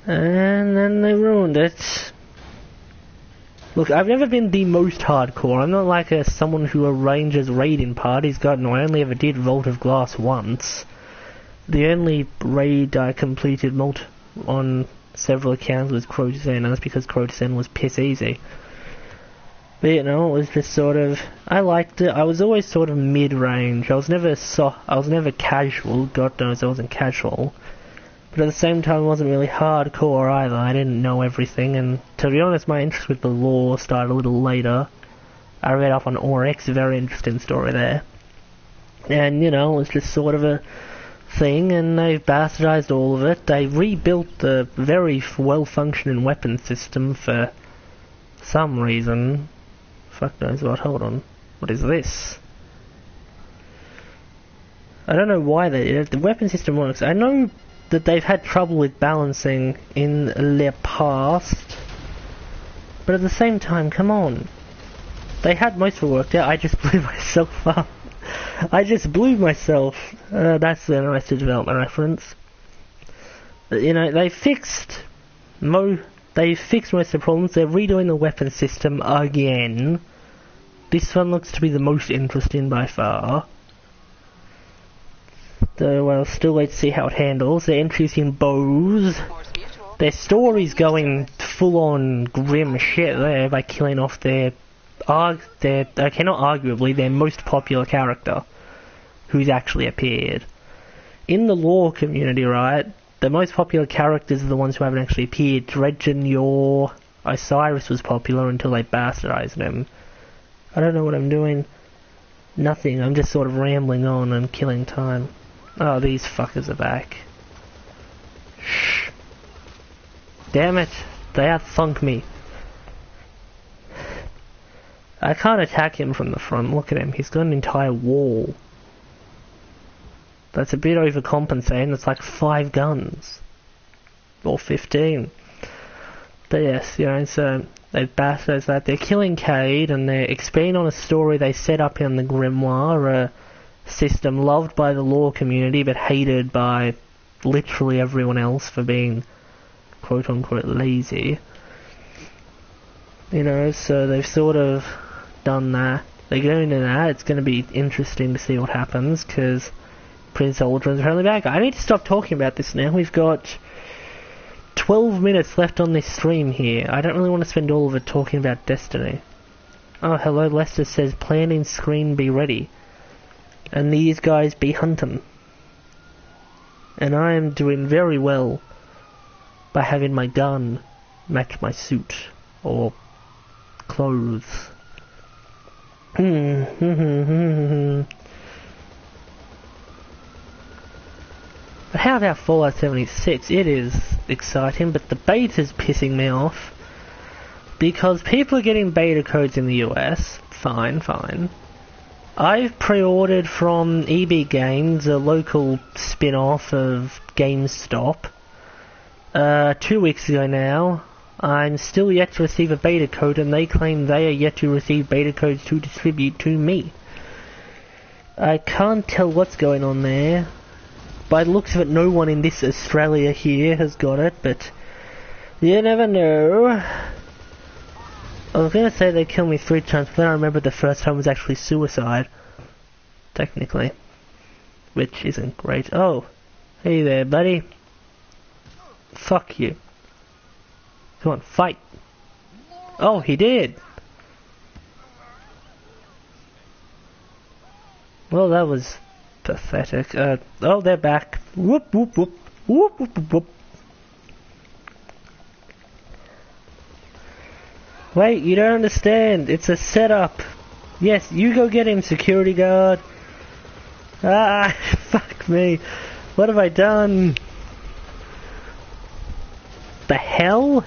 And then they ruined it. Look, I've never been the most hardcore. I'm not like someone who arranges raiding parties. God, no, I only ever did Vault of Glass once. The only raid I completed on several accounts was Crotasen, and that's because Crotasen was piss easy. But you know, it was just sort of, I liked it. I was always sort of mid-range. I was never casual. God knows I wasn't casual. But at the same time, I wasn't really hardcore either. I didn't know everything, and to be honest, my interest with the lore started a little later. I read up on Oryx, a very interesting story there. And, you know, it was just sort of a thing, and they've bastardized all of it. They rebuilt the very well-functioning weapon system for some reason. Fuck knows what, hold on. What is this? I don't know why the weapon system works. I know that they've had trouble with balancing in the past, but at the same time, come on. They had most of it worked out, I just blew myself up. I just blew myself. That's an Arrested Development reference. You know, they fixed most of the problems. They're redoing the weapon system again. This one looks to be the most interesting by far. Though I'll still wait to see how it handles. They're introducing bows. Their story's going full-on grim shit there by killing off their not arguably, their most popular character, who's actually appeared. In the lore community, right, the most popular characters are the ones who haven't actually appeared. Dredgen, Yor, Osiris was popular until they bastardized him. I don't know what I'm doing. Nothing, I'm just sort of rambling on and killing time. Oh, these fuckers are back. Shh. Damn it, they outthunk me. I can't attack him from the front, look at him, he's got an entire wall. That's a bit overcompensating, it's like 5 guns. Or 15. But yes, you know, so they've bastardized that. They're killing Cayde, and they're expanding on a story they set up in the Grimoire, a system loved by the lore community, but hated by literally everyone else for being quote-unquote lazy. You know, so they've sort of done that. They're going into that. It's going to be interesting to see what happens, because Prince Uldren's apparently back. I need to stop talking about this now. We've got 12 minutes left on this stream here. I don't really want to spend all of it talking about Destiny. Oh, hello, Lester says, planning screen be ready. And these guys be hunting. And I am doing very well by having my gun match my suit. Or clothes. But how about Fallout 76? It is exciting, but the beta's pissing me off. Because people are getting beta codes in the US. Fine. I've pre-ordered from EB Games, a local spin-off of GameStop, 2 weeks ago now. I'm still yet to receive a beta code, and they claim they are yet to receive beta codes to distribute to me. I can't tell what's going on there. By the looks of it, no one in this Australia here has got it, but you never know. I was going to say they killed me 3 times, but then I remember the first time was actually suicide. Technically. Which isn't great. Oh, hey there, buddy. Fuck you. Come on, fight. Oh, he did. Well, that was pathetic. Oh, they're back. Whoop, whoop, whoop. Whoop, whoop, whoop, whoop. Wait, you don't understand. It's a setup. Yes, you go get him, security guard. Ah, fuck me. What have I done? The hell?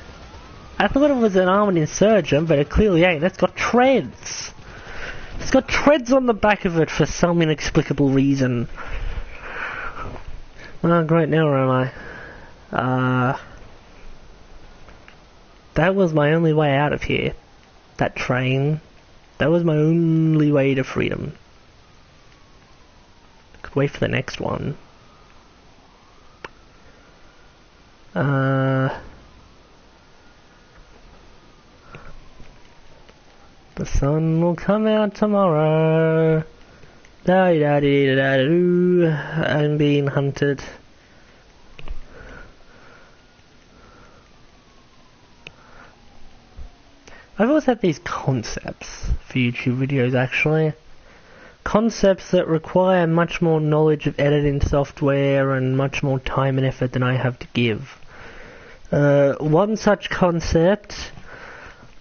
I thought it was an armored insurgent, but it clearly ain't. That's got treads. It's got treads on the back of it for some inexplicable reason. Oh, great, now where am I? That was my only way out of here. That train. That was my only way to freedom. Could wait for the next one. sun will come out tomorrow. Da-da-da-da-da-doo. I'm being hunted. I've always had these concepts for YouTube videos, actually. Concepts that require much more knowledge of editing software and much more time and effort than I have to give. One such concept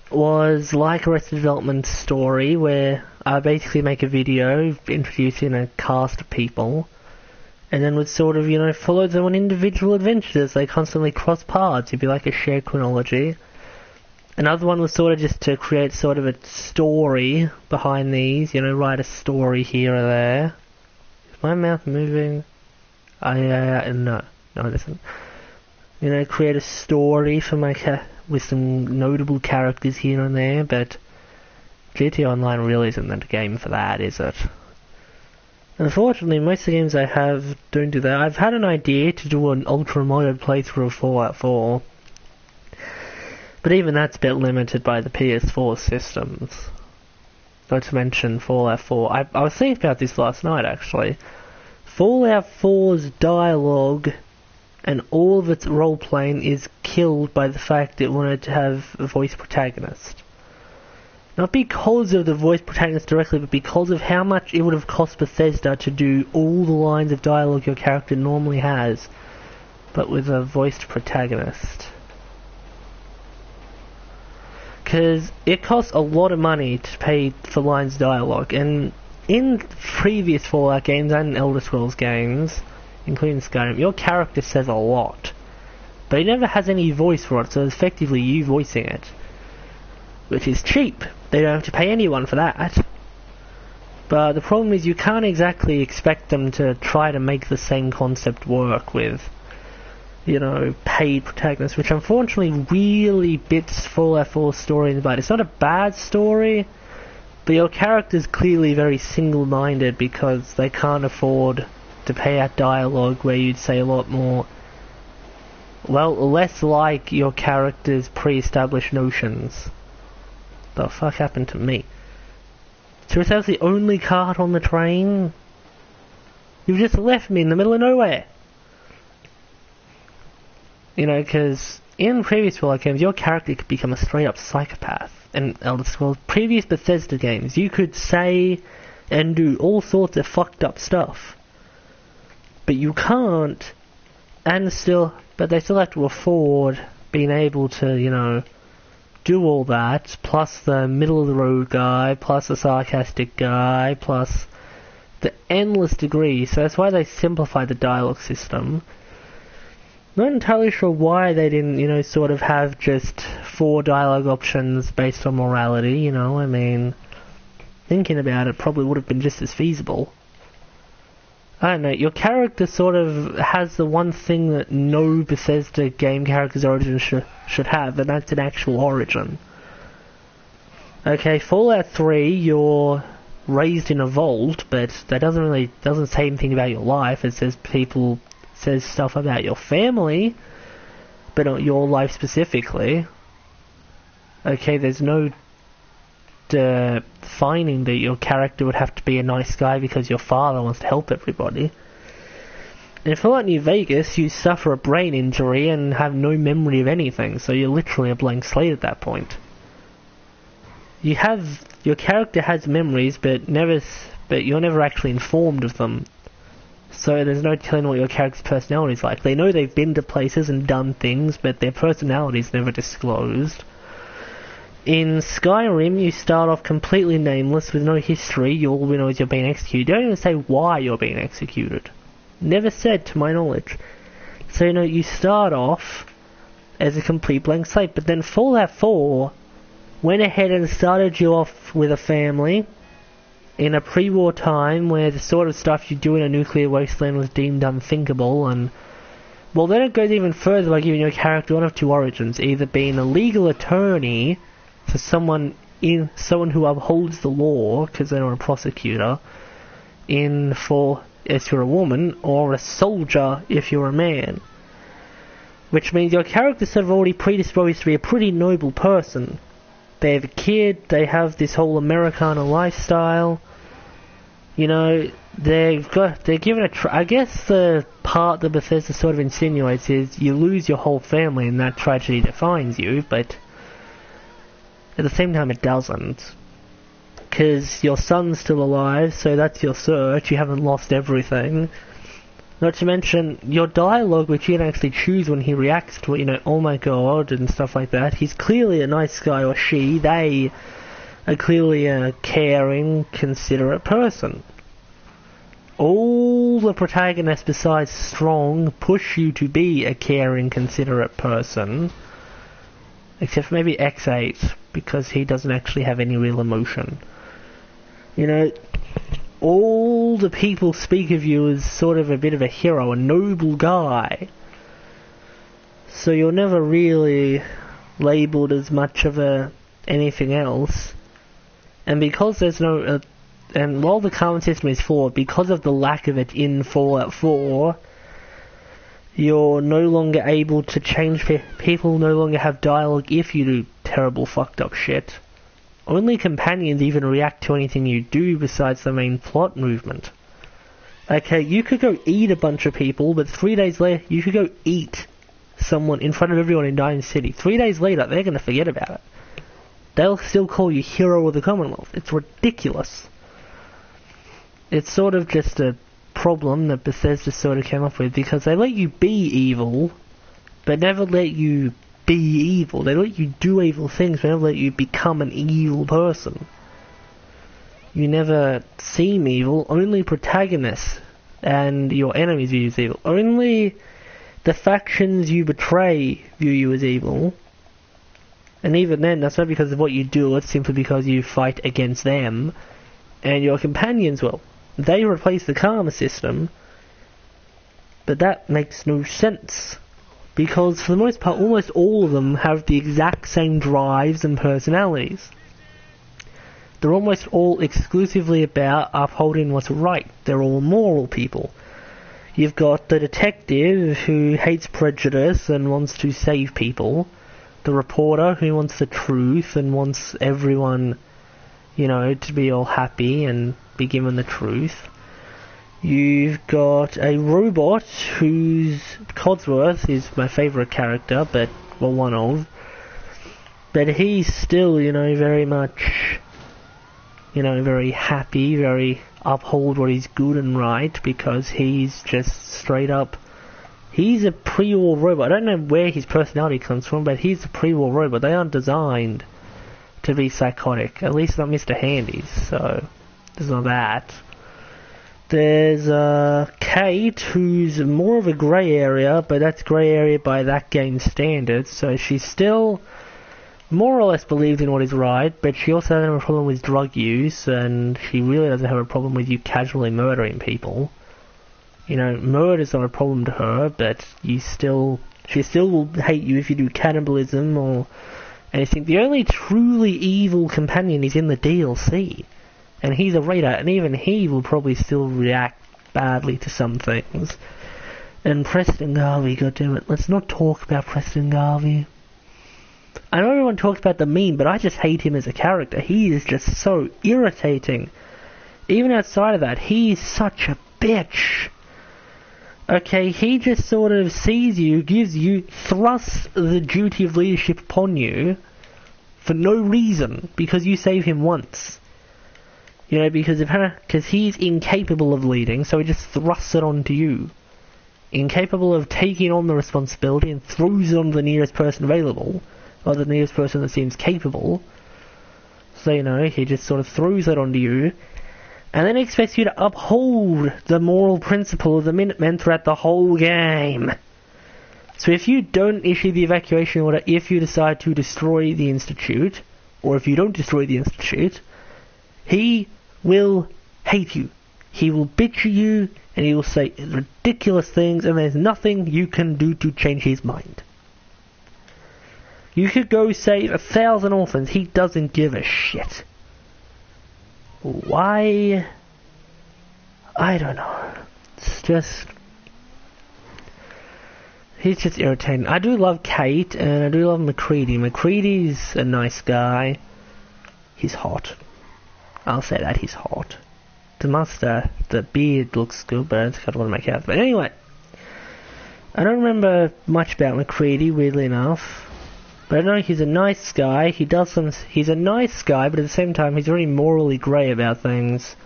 was like Arrested Development's story, where I basically make a video introducing a cast of people, and then would sort of, follow them on individual adventures. They constantly cross paths. It'd be like a shared chronology. Another one was sort of just to create sort of a story behind these, write a story here or there. Is my mouth moving? No, it isn't. Create a story for my with some notable characters here and there, but GTA Online really isn't the game for that, is it? Unfortunately, most of the games I have don't do that. I've had an idea to do an ultra-modded playthrough of Fallout 4, but even that's a bit limited by the PS4 systems. Not to mention Fallout 4. I was thinking about this last night, actually. Fallout 4's dialogue and all of its role-playing is killed by the fact it wanted to have a voice protagonist. Not because of the voice protagonist directly, but because of how much it would have cost Bethesda to do all the lines of dialogue your character normally has, but with a voiced protagonist. Because it costs a lot of money to pay for lines of dialogue, and in previous Fallout games and Elder Scrolls games, including Skyrim, your character says a lot, but it never has any voice for it, so it's effectively you voicing it, which is cheap. They don't have to pay anyone for that. But the problem is you can't exactly expect them to try to make the same concept work with, paid protagonists, which unfortunately really bits Fallout 4's story in the butt. It's not a bad story, but your character's clearly very single-minded because they can't afford to pay out dialogue where you'd say a lot more, less like your character's pre-established notions. The fuck happened to me? Seriously, I was the only cart on the train? You've just left me in the middle of nowhere. Because in previous Fallout games, your character could become a straight-up psychopath. In Elder Scrolls, previous Bethesda games, you could say and do all sorts of fucked up stuff. But you can't, but they still have to afford being able to, do all that, plus the middle-of-the-road guy, plus the sarcastic guy, plus the endless degree. So that's why they simplified the dialogue system. Not entirely sure why they didn't, sort of have just 4 dialogue options based on morality, thinking about it probably would have been just as feasible. I don't know, your character sort of has the one thing that no Bethesda game character's origin should have, and that's an actual origin. Okay, Fallout 3, you're raised in a vault, but that doesn't say anything about your life. It says stuff about your family, but not your life specifically. Okay, there's no defining that your character would have to be a nice guy because your father wants to help everybody. And in Fallout New Vegas, you suffer a brain injury and have no memory of anything, so you're literally a blank slate at that point. Your character has memories, but you're never actually informed of them. So there's no telling what your character's personality is like. They know they've been to places and done things, but their personality's never disclosed. In Skyrim, you start off completely nameless with no history. All we know is you're being executed. You don't even say why you're being executed. Never said, to my knowledge. So, you start off as a complete blank slate. But then Fallout 4 went ahead and started you off with a family in a pre-war time where the sort of stuff you do in a nuclear wasteland was deemed unthinkable. And, then it goes even further by giving your character one of 2 origins. Either being a legal attorney, for someone who upholds the law, because they're not a prosecutor, if you're a woman, or a soldier if you're a man. Which means your character's sort of already predisposed to be a pretty noble person. they have a kid, they have this whole Americana lifestyle. You know, they're given a I guess the part that Bethesda sort of insinuates is you lose your whole family and that tragedy defines you, but at the same time it doesn't. Because your son's still alive, so that's your search, you haven't lost everything. Not to mention, your dialogue, which you can actually choose when he reacts to it, you know, oh my god, and stuff like that. He's clearly a nice guy, or she, they are clearly a caring, considerate person. All the protagonists besides Strong push you to be a caring, considerate person. Except for maybe X8, because he doesn't actually have any real emotion. You know, all the people speak of you as sort of a bit of a hero, a noble guy. So you're never really labelled as much of anything else. And because there's no... and while the karma system is flawed, because of the lack of it in Fallout 4, you're no longer able to change people no longer have dialogue if you do terrible fucked up shit. Only companions even react to anything you do besides the main plot movement. Okay, you could go eat a bunch of people, but 3 days later, you could go eat someone in front of everyone in Dime City. 3 days later, they're going to forget about it. They'll still call you hero of the Commonwealth. It's ridiculous. It's sort of just a problem that Bethesda sort of came up with, because they let you be evil, but never let you be evil. They let you do evil things, but never let you become an evil person. You never seem evil. Only protagonists and your enemies view you as evil. Only the factions you betray view you as evil. And even then, that's not because of what you do, it's simply because you fight against them. And your companions, well, they replace the karma system, but that makes no sense. Because for the most part, almost all of them have the exact same drives and personalities. They're almost all exclusively about upholding what's right. They're all moral people. You've got the detective who hates prejudice and wants to save people. The reporter who wants the truth and wants everyone, you know, to be all happy and be given the truth. You've got a robot who's... Codsworth is my favourite character, but, well, one of. But he's still, you know, very much, you know, very happy, very uphold what is good and right, because he's just straight up... He's a pre-war robot. I don't know where his personality comes from, but he's a pre-war robot. They aren't designed to be psychotic. At least not Mr. Handy's, so there's not that. There's Kate, who's more of a grey area, but that's grey area by that game's standards, so she's still more or less believes in what is right, but she also doesn't have a problem with drug use, and she really doesn't have a problem with you casually murdering people. You know, murder's not a problem to her, but she still will hate you if you do cannibalism or anything. The only truly evil companion is in the DLC. And he's a raider, and even he will probably still react badly to some things. And Preston Garvey, goddammit, let's not talk about Preston Garvey. I know everyone talks about the meme, but I just hate him as a character. He is just so irritating. Even outside of that, he's such a bitch. Okay, he just sort of sees you, thrusts the duty of leadership upon you for no reason, because you save him once. You know, because he's incapable of leading, so he just thrusts it onto you. Incapable of taking on the responsibility and throws it on the nearest person available, or the nearest person that seems capable. So, you know, he just sort of throws it onto you, and then expects you to uphold the moral principle of the Minutemen throughout the whole game. So if you don't issue the evacuation order, if you decide to destroy the Institute, or if you don't destroy the Institute, he will hate you. He will bitch at you, and he will say ridiculous things, and there's nothing you can do to change his mind. You could go save 1,000 orphans, he doesn't give a shit. Why? I don't know. It's just... He's just irritating. I do love Kate, and I do love McCready. McCready's a nice guy. He's hot. I'll say that, he's hot. The mustache, the beard looks good, but it's got a lot of make out. But anyway, I don't remember much about MacReady, weirdly enough. But I know he's a nice guy. He's a nice guy, but at the same time, he's very morally grey about things.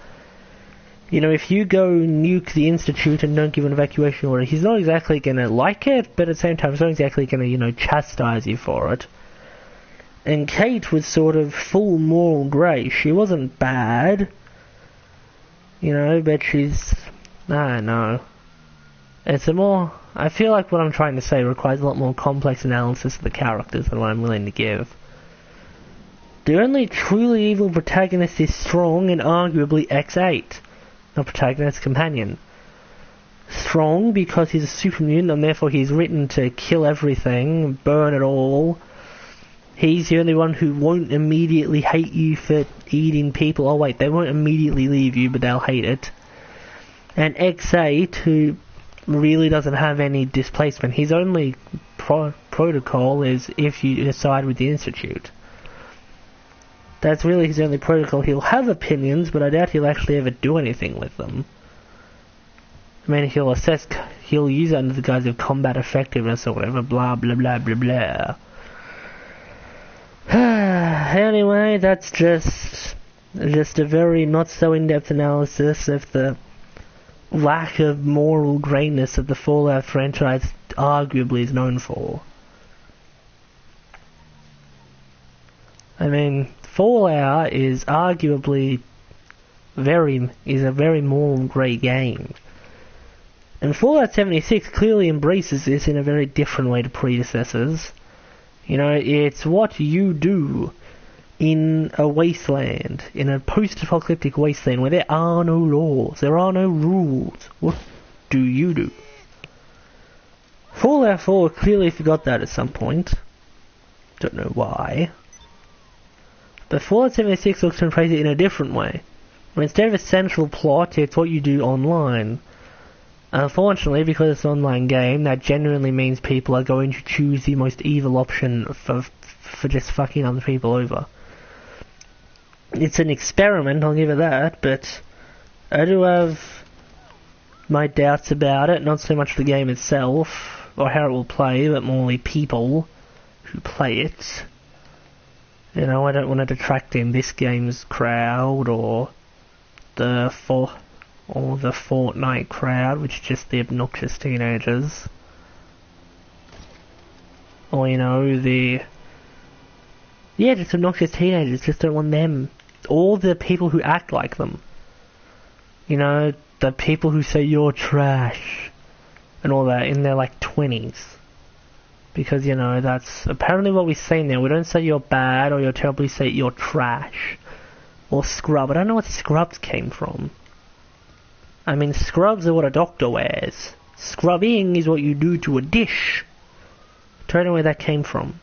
You know, if you go nuke the Institute and don't give an evacuation order, he's not exactly gonna like it, but at the same time, he's not exactly gonna, you know, chastise you for it. And Kate was sort of full moral grey. She wasn't bad, you know, but she's... I don't know. It's a more... I feel like what I'm trying to say requires a lot more complex analysis of the characters than what I'm willing to give. The only truly evil protagonist is Strong and arguably X8. Not protagonist, companion. Strong because he's a super mutant and therefore he's written to kill everything, burn it all. He's the only one who won't immediately hate you for eating people. Oh wait, they won't immediately leave you, but they'll hate it. And X8, who really doesn't have any displacement. His only protocol is if you side with the Institute. That's really his only protocol. He'll have opinions, but I doubt he'll actually ever do anything with them. I mean, he'll use it under the guise of combat effectiveness or whatever, blah blah blah blah blah. Anyway, that's just a very not so in-depth analysis of the lack of moral greyness that the Fallout franchise arguably is known for. I mean, Fallout is arguably a very moral grey game. And Fallout 76 clearly embraces this in a very different way to predecessors. You know, it's what you do in a wasteland, in a post-apocalyptic wasteland where there are no laws, there are no rules. What do you do? Fallout 4 clearly forgot that at some point. Don't know why. But Fallout 76 looks to embrace it in a different way. Where instead of a central plot, it's what you do online. Unfortunately, because it's an online game, that genuinely means people are going to choose the most evil option for just fucking other people over. It's an experiment, I'll give it that, but I do have my doubts about it, not so much the game itself, or how it will play, but more the people who play it. You know, I don't want to detract in this game's crowd, or the Fortnite crowd, which is just the obnoxious teenagers. Or, you know, just obnoxious teenagers, just don't want them. Or the people who act like them. You know, the people who say you're trash, and all that, in their, like, 20s. Because, you know, that's apparently what we say now. We don't say you're bad or you're terrible, we say you're trash. Or scrub. I don't know what scrubs came from. I mean, scrubs are what a doctor wears. Scrubbing is what you do to a dish. I don't know where that came from.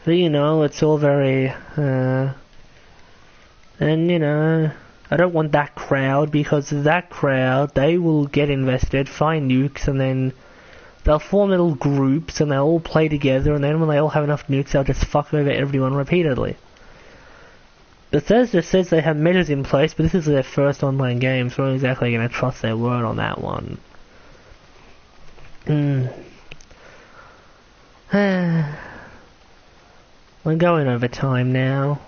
So, you know, it's all very, and, you know, I don't want that crowd, because that crowd, they will get invested, find nukes, and then they'll form little groups, and they'll all play together, and then when they all have enough nukes, they'll just fuck over everyone repeatedly. Bethesda says they have measures in place, but this is their first online game, so I'm not exactly going to trust their word on that one. We're going over time now.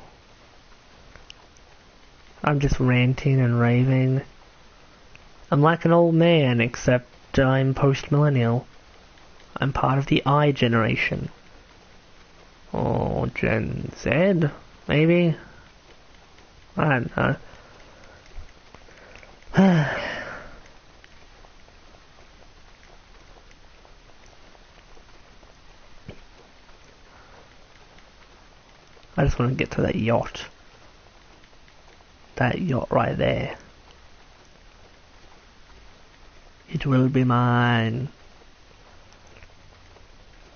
I'm just ranting and raving. I'm like an old man, except I'm post-millennial. I'm part of the I generation. Or Gen Z, maybe? I don't know. I just want to get to that yacht. That yacht right there. It will be mine.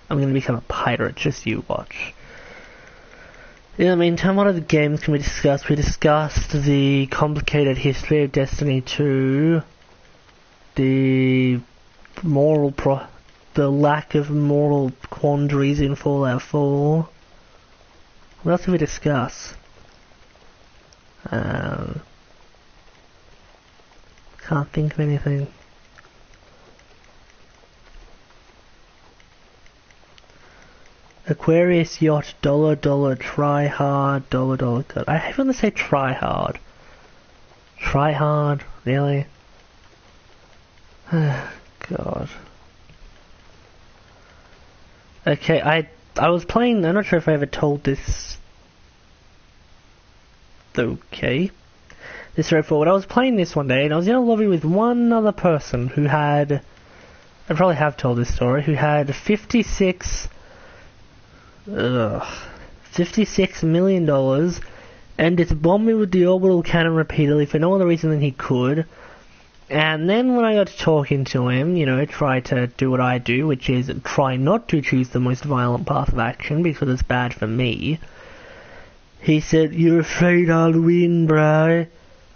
I'm going to become a pirate, just you watch. In the meantime, what other games can we discuss? We discussed the complicated history of Destiny 2, the lack of moral quandaries in Fallout 4. What else did we discuss? Can't think of anything. Aquarius yacht, $, try hard, $. God, I hate when they say try hard. Try hard, really? God. Okay, I was playing, I'm not sure if I ever told this. Okay. This straightforward. I was playing this one day and I was in a lobby with one other person who had, I probably have told this story, who had $56 million and just bombed me with the orbital cannon repeatedly for no other reason than he could. And then when I got to talking to him, you know, try to do what I do, which is try not to choose the most violent path of action because it's bad for me. He said, "You're afraid I'll win, bro.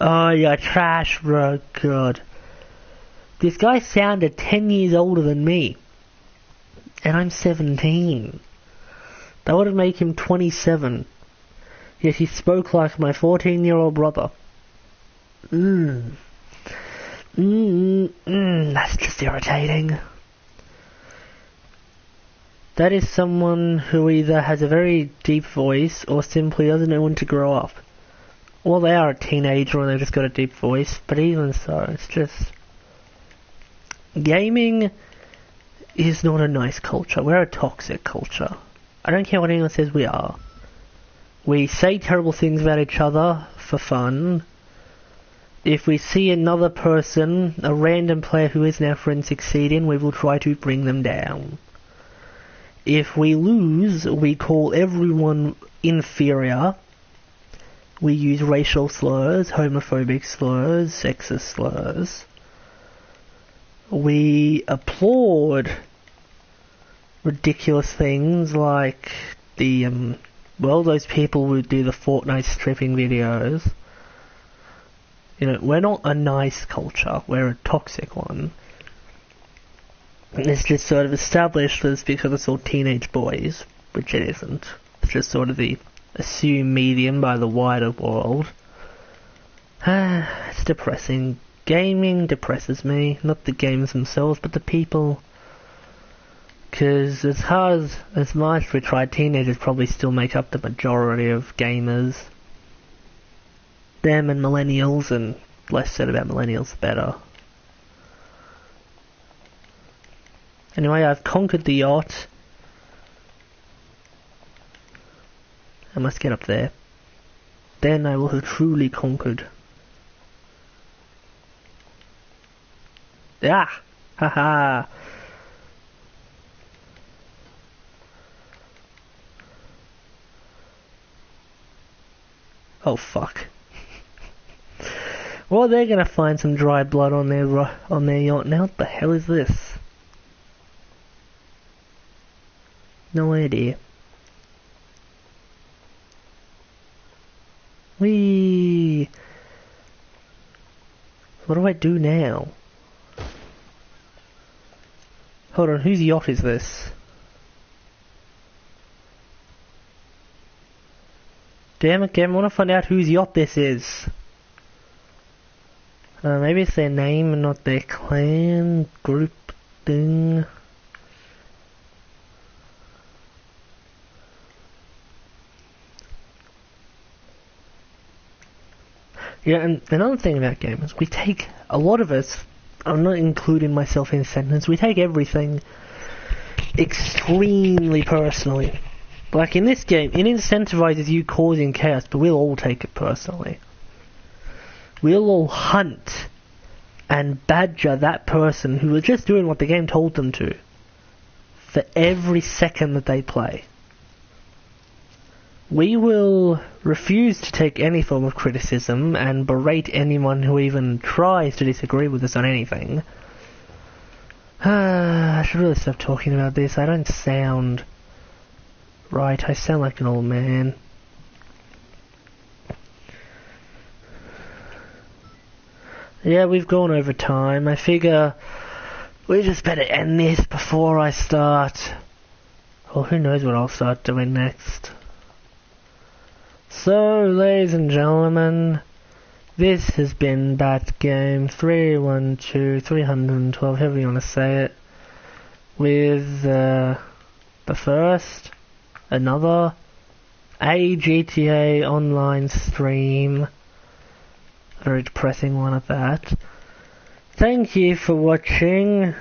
Oh, you're trash, bro." God. This guy sounded 10 years older than me. And I'm 17. That would make him 27. Yet he spoke like my 14-year-old brother. That's just irritating. That is someone who either has a very deep voice or simply doesn't know when to grow up. Well, they are a teenager and they've just got a deep voice, but even so, it's just... Gaming is not a nice culture. We're a toxic culture. I don't care what anyone says we are. We say terrible things about each other for fun. If we see another person, a random player who isn't our friend, succeeding, we will try to bring them down. If we lose, we call everyone inferior. We use racial slurs, homophobic slurs, sexist slurs. We applaud ridiculous things like the, those people who do the Fortnite stripping videos. You know, we're not a nice culture, we're a toxic one. And it's just sort of established as because it's all teenage boys, which it isn't. It's just sort of the assumed medium by the wider world. It's depressing. Gaming depresses me, not the games themselves, but the people. Because as hard as much we try, teenagers probably still make up the majority of gamers. Them and millennials, and less said about millennials the better. Anyway, I've conquered the yacht. I must get up there. Then I will have truly conquered. Ah! Haha! Oh fuck. Well, they're gonna find some dry blood on their yacht now. What the hell is this? No idea. Whee! What do I do now? Hold on, whose yacht is this? Damn it, Game, I want to find out whose yacht this is. Maybe it's their name and not their clan, group thing. Yeah, and another thing about gamers, we take, a lot of us, I'm not including myself in the sentence, we take everything extremely personally. Like in this game, it incentivizes you causing chaos, but we'll all take it personally. We'll all hunt and badger that person who was just doing what the game told them to for every second that they play. We will refuse to take any form of criticism and berate anyone who even tries to disagree with us on anything. I should really stop talking about this. I don't sound right. I sound like an old man. Yeah, we've gone over time. I figure we just better end this before I start. Well, who knows what I'll start doing next. So, ladies and gentlemen, this has been Bat Game 312, however you want to say it, with the first, another, a GTA Online stream, very depressing one at that. Thank you for watching.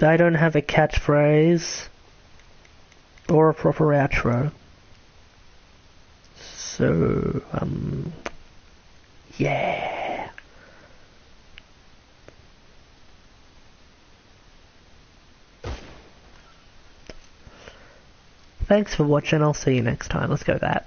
I don't have a catchphrase or a proper outro. So, yeah. Thanks for watching, I'll see you next time. Let's go that.